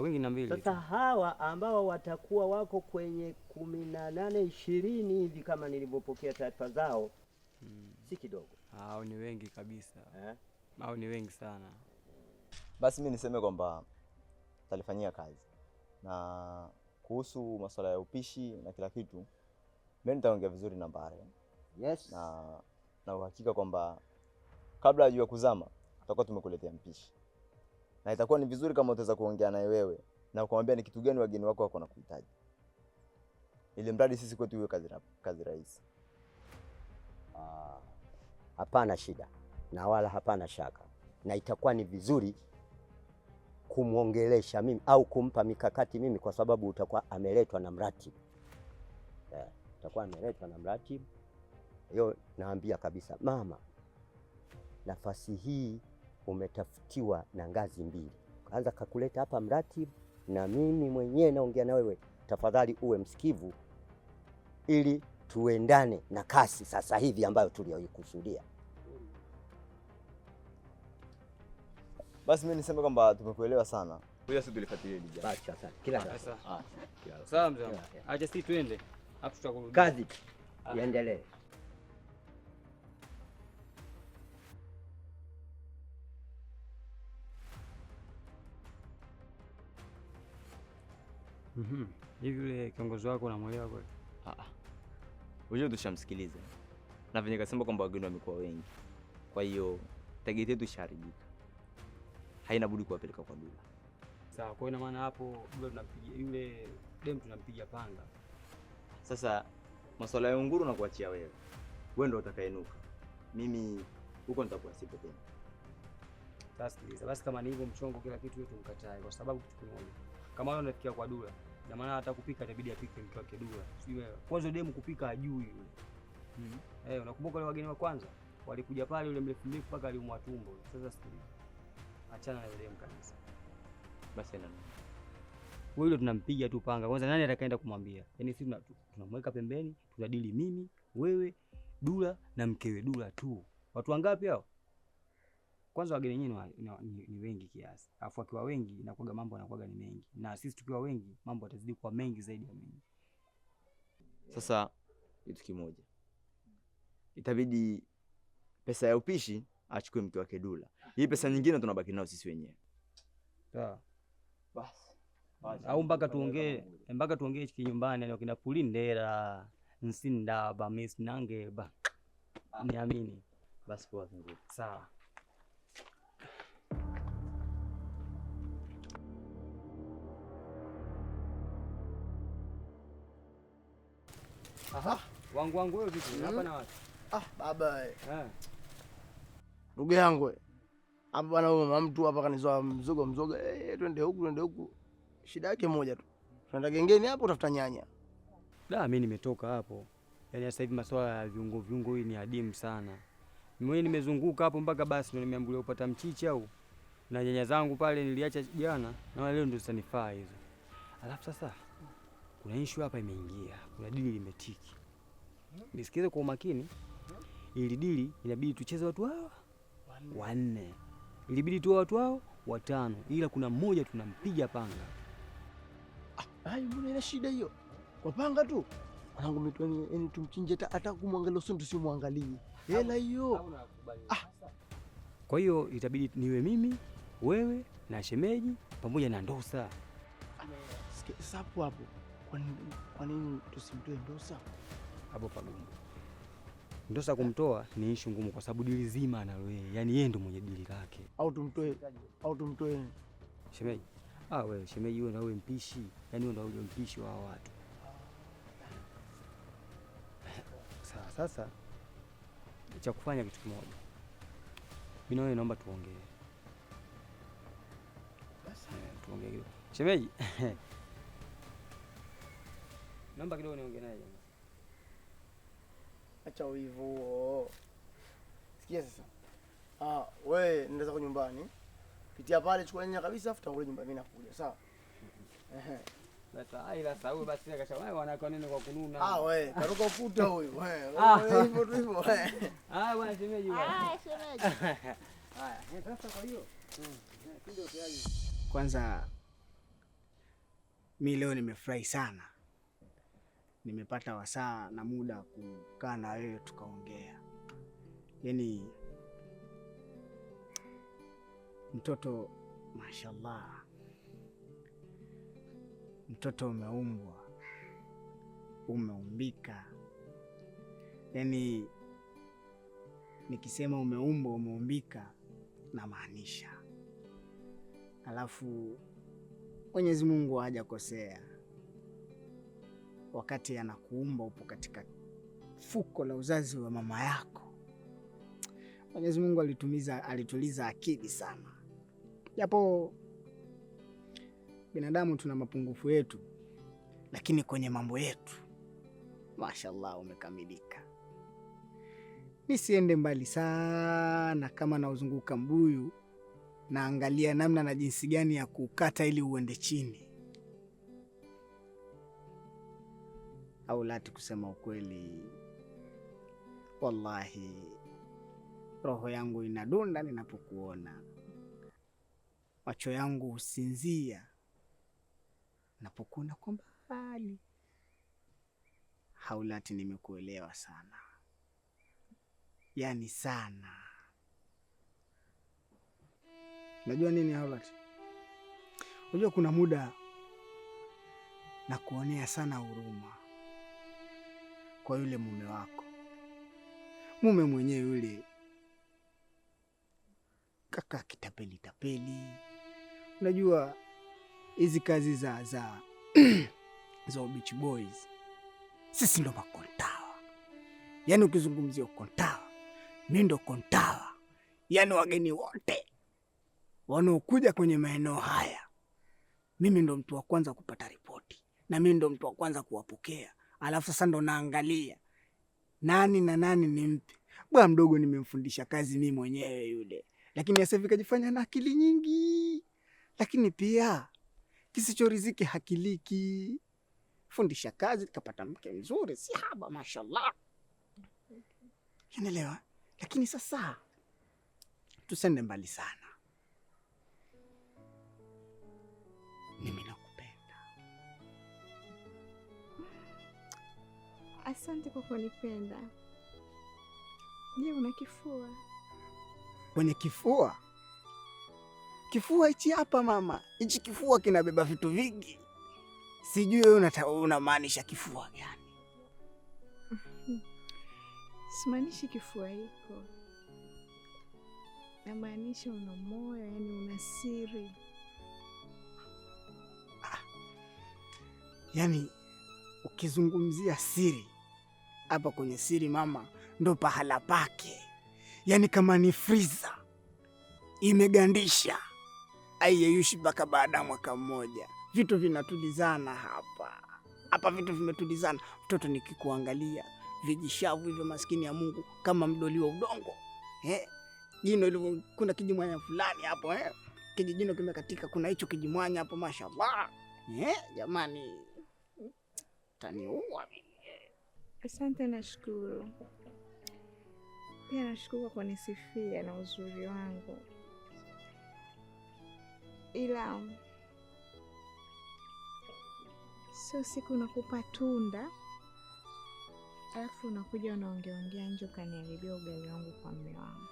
Wingi na 2. Sasa hawa ambao watakuwa wako kwenye 18 20 hivi kama nilivyopokea taarifa zao, si kidogo. Hao ni wengi kabisa. Hao ni wengi sana. Basi mimi niseme kwamba talifanyia kazi, na kuhusu masuala ya upishi na kila kitu, mimi nitaongea vizuri na Mbare. Yes. Na uhakika kwamba kabla ya jua kuzama tutakuwa tumekuletea mpishi, na itakuwa ni vizuri kama utaweza kuongea naye wewe na kumwambia ni kitu gani wageni wako wako nakuhitaji, ili mradi sisi kwetu iwe kazi rahisi. Hapana shida na wala hapana shaka, na itakuwa ni vizuri kumwongelesha mimi au kumpa mikakati mimi, kwa sababu utakuwa ameletwa na mratibu. Utakuwa ameletwa na mratibu. Hiyo naambia kabisa, mama, nafasi hii umetafutiwa na ngazi 2. Kwanza kakuleta hapa mratibu, na mimi mwenyewe naongea na wewe. Tafadhali uwe msikivu ili tuendane na kasi sasa hivi ambayo tuliyoikusudia. Basi mimi niseme kwamba tumekuelewa sana. Ngoja sisi tulifuatilia hili jambo. Basi sasa kila sawa mzee. Acha sisi tuende. Hapo tutakurudi. Kazi iendelee. Hivi yule kiongozi wako unamuelewa kweli? Unajua tushamsikiliza. Na venye kasema kwamba wageni wamekuwa wengi. Kwa hiyo target yetu ishaharibika. Haina budi kuwapeleka kwa Dula. Sawa, kwa ina maana hapo Dula tunampigia yule dem, tunampigia panga. Sasa masuala ya unguru na kuachia wewe. Wewe ndio utakainuka. Mimi huko nitakuwa sipo tena. Sasa basi kama ni hivyo mchongo kila kitu wetu mkatae, kwa sababu kitu kimoja. Kama wewe unafikia kwa Dula, na maana hata kupika itabidi apike mke wake Dula. Sio wewe. Kwanza demu kupika hajui yule. Unakumbuka wale wageni wa kwanza walikuja pale, yule mrefu mpaka aliumwa tumbo. Sasa sikiliza. Achana na yule mkanisa. Basi nani? Wewe tunampiga tu panga. Kwanza nani atakaenda kumwambia? Yaani sisi tunamweka pembeni, tunadili mimi, wewe, Dula na mkewe Dula tu. Watu wangapi hao? Kwanza wageni wenyewe ni wengi kiasi. Alafu akiwa wengi inakuwa mambo yanakuwa ni mengi. Na sisi tukiwa wengi mambo yatazidi kuwa mengi zaidi ya mengi. Sasa kitu kimoja. Itabidi pesa ya upishi achukue mke wake Dula. Hii pesa nyingine tunabaki nayo sisi wenyewe. Sawa. Basi. Au mpaka tuongee kinyumbani, yani kina Pulindera, Nsindaba, Miss Nangeba. Niamini. Basi poa nzuri. Sawa. Wangu wewe vipi? Hapa na wapi? Baba. Ndugu yangu. Hapa bwana, huyo mama mtu hapa kanizoa mzoga. Twende huku. Shida yake moja tu. Tunaenda gengeni hapo utafuta nyanya. Mimi nimetoka hapo. Yaani sasa hivi masuala ya viungo hii ni adimu sana. Mimi nimezunguka hapo mpaka basi ndo nimeambulia upata mchichi au. Na nyanya zangu pale niliacha jana na leo ndo zitanifaa hizo. Alafu sasa kuna issue hapa imeingia. Kuna dili limetiki. Nisikize kwa umakini. Ili dili inabidi tucheze watu hawa 4. Ilibidi tu watu hao 5. Ila kuna mmoja tunampiga panga. Mbona ina shida hiyo? Kwa panga tu. Mwanangu mimi yani tumchinje hata kumwangalia usoni tusimwangalie. Hela hiyo. Kwa hiyo itabidi niwe mimi, wewe na shemeji pamoja na Ndosa. Sapo hapo. Kwa nini tusimtoe Ndosa? Hapo pagumu. Ndosa kumtoa ni issue ngumu kwa sababu dili zima analo yeye. Yaani yeye ndo mwenye dili lake. Au tumtoe shemeji. Wewe shemeji wewe na wewe mpishi. Yaani wewe ndio mpishi wa watu. Sasa cha kufanya kitu kimoja. Mimi na wewe naomba tuongee. Basi tuongee kidogo. Shemeji. Naomba kidogo niongee naye. Acha wivu huo. Sikia sasa. Wewe nenda zako nyumbani. Pitia pale chukua nyanya kabisa afuta ngule nyumbani mimi nakuja, sawa? Sasa ila sawa basi akasema wanako nini kwa kununa. Wewe karuka ukuta huyu. Wewe hivyo tu hivyo. Bwana shemeji bwana. Shemeji. Sasa kwa hiyo. Ndio tayari. Kwanza mi leo nimefurahi sana. Nimepata wasaa na muda kukaa na wewe tukaongea. Yaani mtoto mashallah. Mtoto umeumbwa. Umeumbika. Yaani nikisema umeumbwa umeumbika na maanisha. Alafu Mwenyezi Mungu hajakosea. Wakati anakuumba upo katika fuko la uzazi wa mama yako. Mwenyezi Mungu alituliza akili sana. Japo binadamu tuna mapungufu yetu, lakini kwenye mambo yetu mashallah umekamilika. Nisiende mbali sana, kama nauzunguka mbuyu naangalia namna na jinsi gani ya kukata ili uende chini. Au lati kusema ukweli, wallahi roho yangu inadunda ninapokuona. Macho yangu husinzia napokuona kwa mbali. Haulati, nimekuelewa sana, yaani sana. Unajua nini Haulati? Unajua kuna muda na kuonea sana huruma kwa yule mume wako. Mume mwenyewe yule kaka kitapeli. Unajua hizi kazi za beach boys, sisi ndo makontawa. Yaani ukizungumzia ukontawa, mimi ndo kontawa. Yaani wageni wote wanaokuja kwenye maeneo haya, mimi ndo mtu wa kwanza kupata ripoti na mimi ndo mtu wa kwanza kuwapokea. Alafu sasa ndo naangalia nani na nani ni mpi. Bwana mdogo nimemfundisha kazi mimi mwenyewe yule, lakini sasa hivi kajifanya na akili nyingi. Lakini pia kisichoriziki hakiliki. Fundisha kazi kapata mke mzuri, si haba, mashallah. Unaelewa? Lakini sasa tusende mbali sana. Mimi nakupenda. Asante kwa kunipenda. Je, una kifua? Kwenye kifua? Kifua hichi hapa mama. Hichi kifua kinabeba vitu vingi. Sijui wewe unamaanisha kifua gani? Simaanishi kifua hiko. Namaanisha una moyo, yani una siri. Yaani ukizungumzia siri, hapa kwenye siri mama ndo pahala pake. Yaani kama ni freezer, imegandisha, haiyeyushi mpaka baada ya mwaka mmoja. Vitu vinatulizana hapa, vitu vimetulizana. Mtoto nikikuangalia vijishavu hivyo, maskini ya Mungu, kama mdoli wa udongo jino hilo. Kuna kijimwanya fulani hapo kijijino kimekatika, kuna hicho kijimwanya hapo, mashallah. Jamani, taniua mimi. Asante, nashukuru. Pia nashukuru kwa kunisifia na uzuri wangu, ila sio siku nakupa tunda alafu unakuja unaongeongea nje ukaniharibia ugali wangu kwa mume wangu.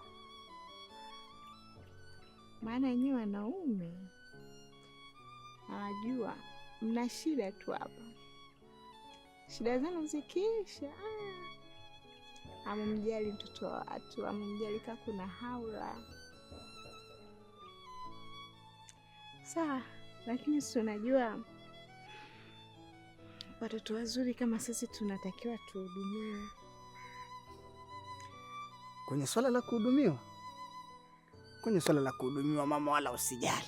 Maana yenyewe wanaume nawajua mna shida tu hapa. Shida zenu zikiisha, hamumjali mtoto wa watu, hamumjali kama kuna haula. Sawa, lakini si unajua watoto wazuri kama sisi tunatakiwa tuhudumiwe. Kwenye swala la kuhudumiwa, mama, wala usijali.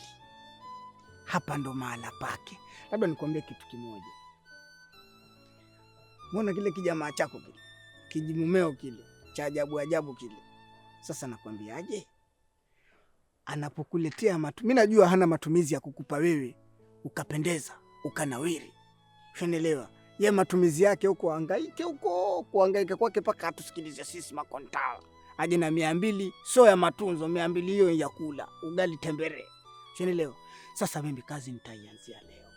Hapa ndo mahala pake. Labda nikwambie kitu kimoja. Mbona kile kijamaa chako kile, kijimumeo kile, cha ajabu kile. Sasa nakwambiaje? Anapokuletea mimi najua hana matumizi ya kukupa wewe ukapendeza, ukanawiri. Unaelewa? Ye matumizi yake huko kuhangaika kwake paka atusikilize sisi makontawa. Aje na 200 sio ya matunzo, 200 hiyo ya kula ugali tembere. Unaelewa? Sasa mimi kazi nitaianzia leo.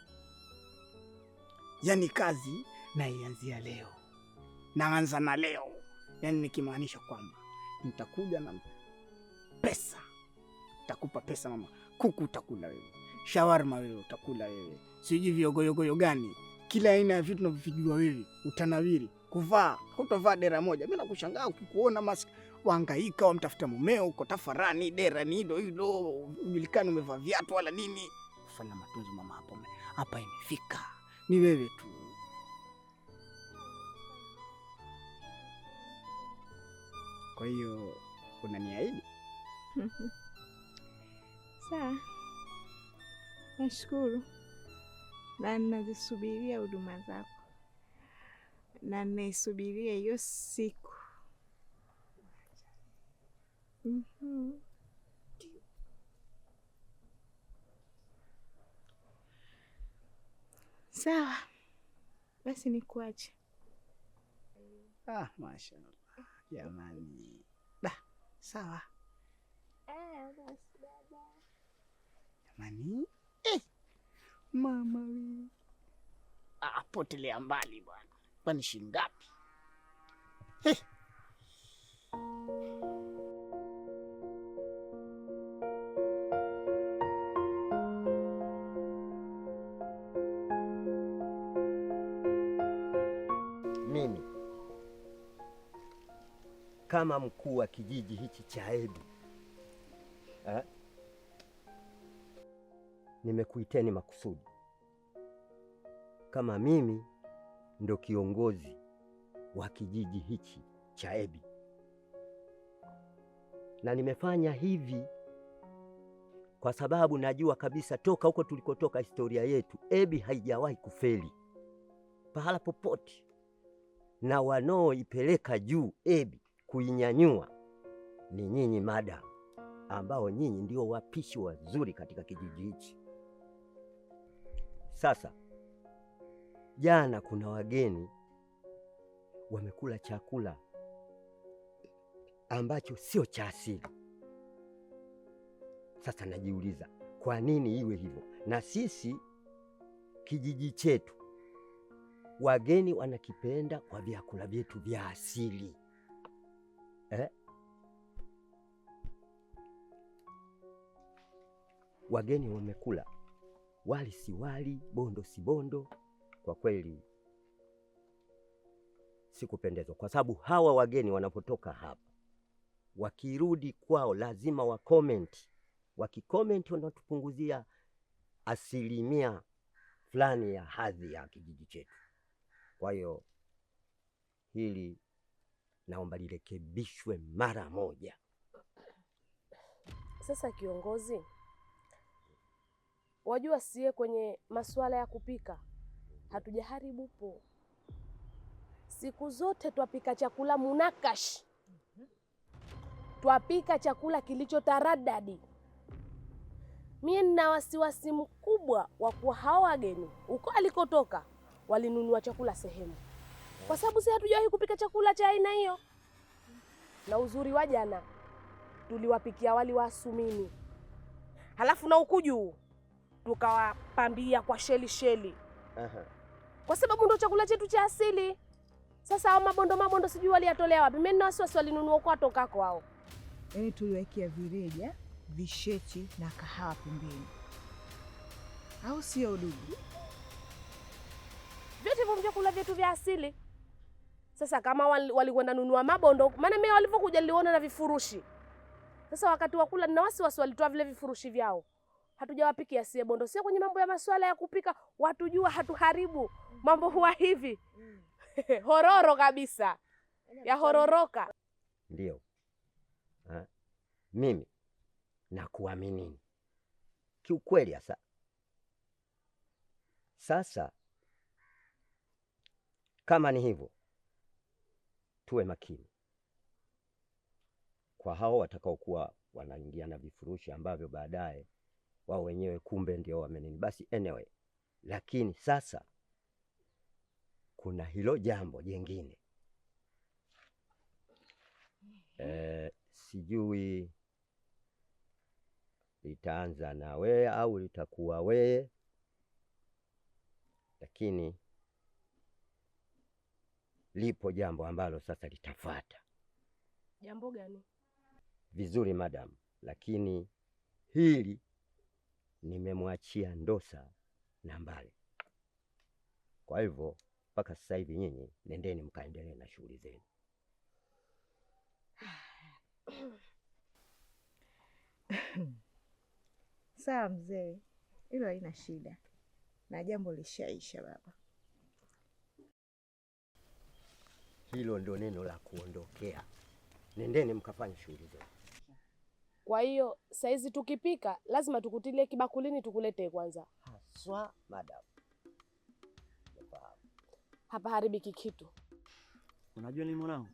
Yaani kazi naianzia leo. Naanza na leo. Yaani nikimaanisha kwamba nitakuja na pesa. Nitakupa pesa mama. Kuku utakula wewe. Shawarma wewe utakula wewe. Sijui viogoyogoyo gani. Kila aina ya vitu unavyojua wewe utanawiri. Kuvaa, hutavaa dera moja. Mimi nakushangaa ukikuona wahangaika wamtafuta mumeo uko tafarani, dera ni hilo ujulikane umevaa viatu wala nini. Fanya matunzo mama, hapa imefika. Ni wewe tu. Kwa hiyo unaniahidi? Sawa. Nashukuru. Na ninazisubiria huduma zako. Na ninaisubiria hiyo siku. Sawa. Basi nikuache. Mashallah. Jamani. Sawa. Basi baba. Jamani. Mama wewe. Potelea mbali bwana. Kwani shilingi ngapi? Mimi kama mkuu wa kijiji hichi cha Ebi nimekuiteni makusudi. Kama mimi ndo kiongozi wa kijiji hichi cha Ebi, na nimefanya hivi kwa sababu najua kabisa toka huko tulikotoka, historia yetu Ebi haijawahi kufeli pahala popote, na wanaoipeleka juu Ebi kuinyanyua ni nyinyi madam, ambao nyinyi ndio wapishi wazuri katika kijiji hichi. Sasa jana kuna wageni wamekula chakula ambacho sio cha asili. Sasa najiuliza kwa nini iwe hivyo, na sisi kijiji chetu wageni wanakipenda kwa vyakula vyetu vya asili. Wageni wamekula wali si wali, bondo si bondo. Kwa kweli sikupendezwa, kwa sababu hawa wageni wanapotoka hapa wakirudi kwao lazima wakomenti. Wakikomenti wanatupunguzia 1% fulani ya hadhi ya kijiji chetu. Kwa hiyo hili naomba lirekebishwe mara moja. Sasa kiongozi, wajua sie kwenye masuala ya kupika hatujaharibu po. Siku zote twapika chakula munakash, twapika chakula kilicho taradadi. Mie nina wasiwasi mkubwa wa kuwa hao wageni uko alikotoka walinunua chakula sehemu, kwa sababu si hatujawahi kupika chakula cha aina hiyo. Na uzuri wa jana tuliwapikia wali wa asumini, halafu na huku juu tukawapambia kwa sheli. Kwa sababu ndo chakula chetu cha asili. Sasa hao mabondo sijui waliyatolea wapi. Mimi nina wasiwasi walinunua huko atokako hao. Yaani tuliwekea vireja, visheti na kahawa pembeni, au sio udugu? Vyote hivyo vyakula vyetu vya asili. Sasa kama walikwenda nunua mabondo, maana mimi walivyokuja niliona na vifurushi. Sasa wakati wa kula nina wasiwasi walitoa vile vifurushi vyao. Hatujawapikia sie bondo. Sio kwenye mambo ya masuala ya kupika, watu jua hatuharibu. Mambo huwa hivi. Hororo kabisa. Ya hororoka. Ndio. Mimi nakuamini kiukweli hasa. Sasa kama ni hivyo, tuwe makini kwa hao watakaokuwa wanaingia na vifurushi ambavyo baadaye wao wenyewe kumbe ndio wamenini. Basi anyway, lakini sasa kuna hilo jambo jengine. Sijui litaanza na wewe au litakuwa wewe, lakini lipo jambo ambalo sasa litafuata. Jambo gani? Vizuri madam, lakini hili nimemwachia Ndosa na Mbale. Kwa hivyo mpaka sasa hivi nyinyi nendeni mkaendelee na shughuli zenu. Sawa mzee, hilo haina shida na jambo lishaisha baba. Hilo ndio neno la kuondokea. Nendeni mkafanye shughuli zenu. Kwa hiyo saizi tukipika lazima tukutilie kibakulini tukuletee kwanza. Haswa madam. Hapa haribiki kitu. Unajua nini mwanangu?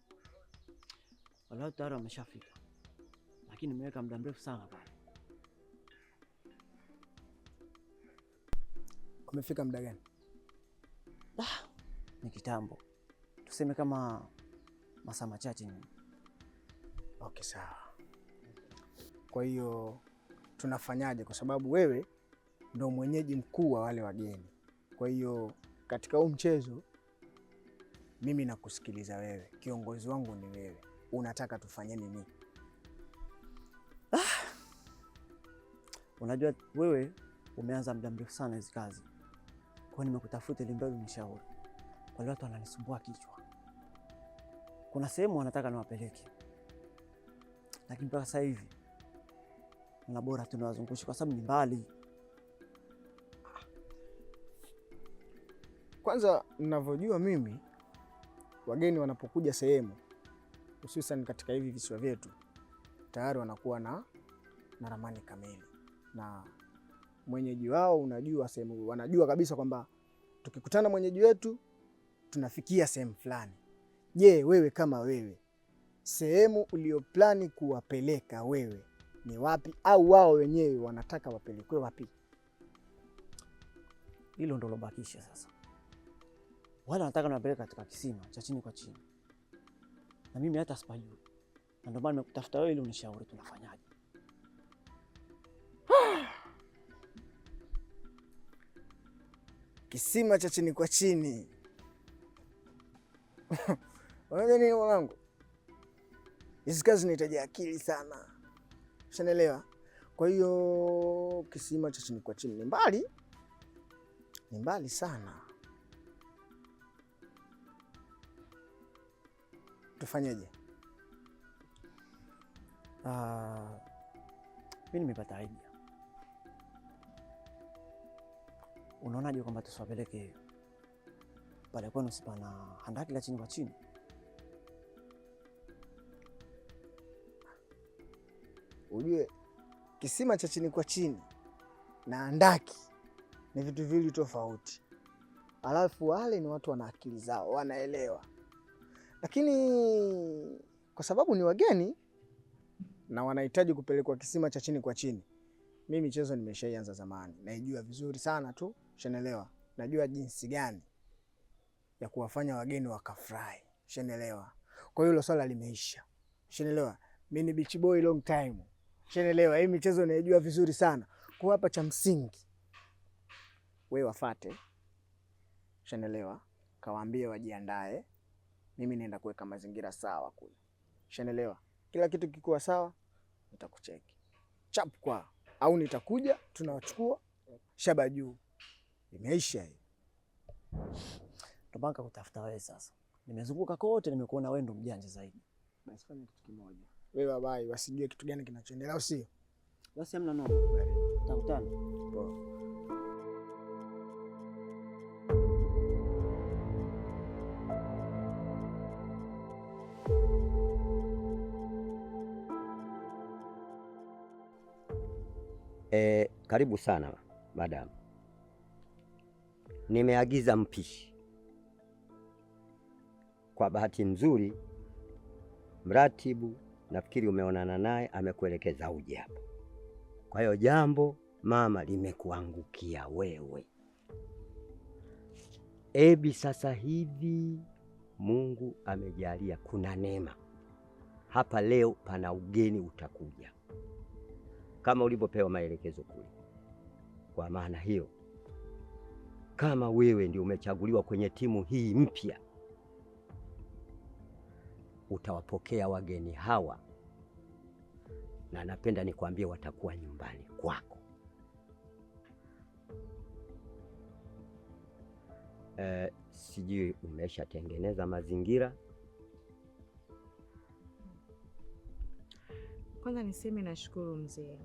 Walau tayari wameshafika, lakini nimeweka muda mrefu sana pale. Umefika muda gani? Ni kitambo, tuseme kama masaa machache nyuma. Okay, sawa. Kwa hiyo tunafanyaje? Kwa sababu wewe ndo mwenyeji mkuu wa wale wageni. Kwa hiyo katika huu mchezo mimi nakusikiliza wewe, kiongozi wangu ni wewe. Unataka tufanye nini? Unajua wewe umeanza muda mrefu sana hizi kazi, kwa nimekutafuta ili mbele unishauri. Wale watu wananisumbua kichwa, kuna sehemu wanataka niwapeleke, lakini mpaka sasa hivi na bora tunawazungusha kwa sababu ni mbali. Kwanza ninavyojua mimi, wageni wanapokuja sehemu, hususan katika hivi visiwa vyetu, tayari wanakuwa na ramani kamili, na mwenyeji wao unajua sehemu, wanajua kabisa kwamba tukikutana mwenyeji wetu tunafikia sehemu fulani. Je, wewe kama wewe, sehemu ulioplani kuwapeleka wewe ni wapi, au wao wenyewe wanataka wapelekwe wapi? Hilo ndo lobakisha sasa. Wale wanataka niwapeleke katika kisima cha chini kwa chini, na mimi hata sipajui, na ndio maana nimekutafuta wewe ili unishauri tunafanyaje. Kisima cha chini kwa chini. Unajua nini mwanangu? Hizi kazi zinahitaji akili sana. Ushanielewa? Kwa hiyo kisima cha chini kwa chini ni mbali. Ni mbali sana. Tufanyeje? Mimi nimepata idea. Unaonaje kwamba tusiwapeleke pale kwenu, sipana handaki la chini kwa chini? Ujue Kisima cha chini kwa chini na andaki ni vitu viwili tofauti. Alafu wale ni watu wana akili zao, wanaelewa. Lakini kwa sababu ni wageni na wanahitaji kupelekwa kisima cha chini kwa chini, mimi michezo nimeshaianza zamani, naijua vizuri sana tu, ushanielewa? Najua jinsi gani ya kuwafanya wageni wakafurahi, ushanielewa? Kwa hiyo hilo swala limeisha, ushanielewa? Mimi ni beach boy long time, ushanielewa? Hii michezo naijua vizuri sana. Kwa hapa cha msingi wewe wafate, ushanielewa? Kawaambie wajiandae, mimi naenda kuweka mazingira sawa kule, ushanielewa? Kila kitu kikuwa sawa nitakucheki chap kwa, au nitakuja tunawachukua shaba juu. Imeisha hii. Tupanga kutafuta wewe sasa. Nimezunguka kote, nimekuona wewe ndo mjanja zaidi. Basi fanya kitu kimoja, wewe babai wasijue kitu gani kinachoendelea, au sio? Basi hamna noma. Tutakutana. Poa. Karibu sana madam. Nimeagiza mpishi. Kwa bahati nzuri mratibu nafikiri umeonana naye, amekuelekeza uje hapa. Kwa hiyo jambo mama limekuangukia wewe. Ebi sasa hivi Mungu amejalia kuna neema. Hapa leo pana ugeni utakuja, kama ulivyopewa maelekezo kule. Kwa maana hiyo, kama wewe ndio umechaguliwa kwenye timu hii mpya, utawapokea wageni hawa, na napenda nikwambie watakuwa nyumbani kwako. Sijui umeshatengeneza mazingira? Kwanza niseme nashukuru mzee,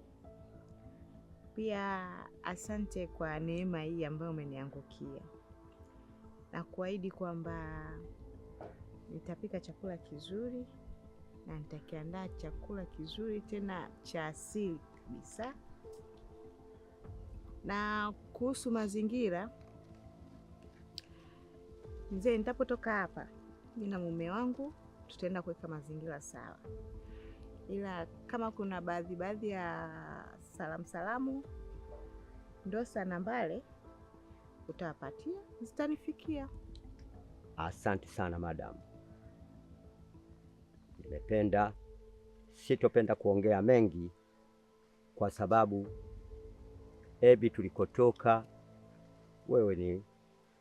pia asante kwa neema hii ambayo umeniangukia, na kuahidi kwamba nitapika chakula kizuri na nitakiandaa chakula kizuri tena cha asili kabisa. Na kuhusu mazingira, mzee, nitapotoka hapa mimi na mume wangu tutaenda kuweka mazingira sawa, ila kama kuna baadhi ya salamu Ndosa na Mbale utawapatia, zitanifikia. Asante sana madam. Nimependa, sitopenda kuongea mengi kwa sababu Ebi tulikotoka, wewe ni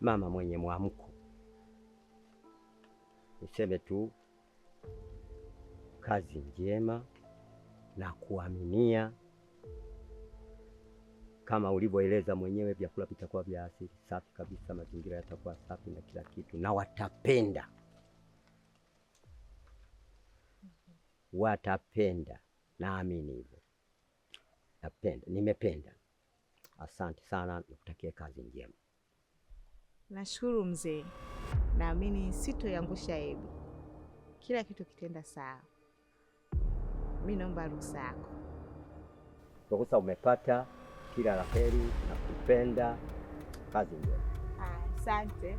mama mwenye mwamko. Niseme tu kazi njema na kuaminia, kama ulivyoeleza mwenyewe, vyakula vitakuwa vya asili safi kabisa, mazingira yatakuwa safi na kila kitu, na watapenda, naamini hivyo. Nimependa. Asante sana, nikutakie kazi njema. Nashukuru mzee, naamini sitoiangusha Ebi, kila kitu kitenda sawa. Mimi naomba ruhusa yako. Ruhusa umepata, kila la heri na kupenda. Kazi njema. Asante.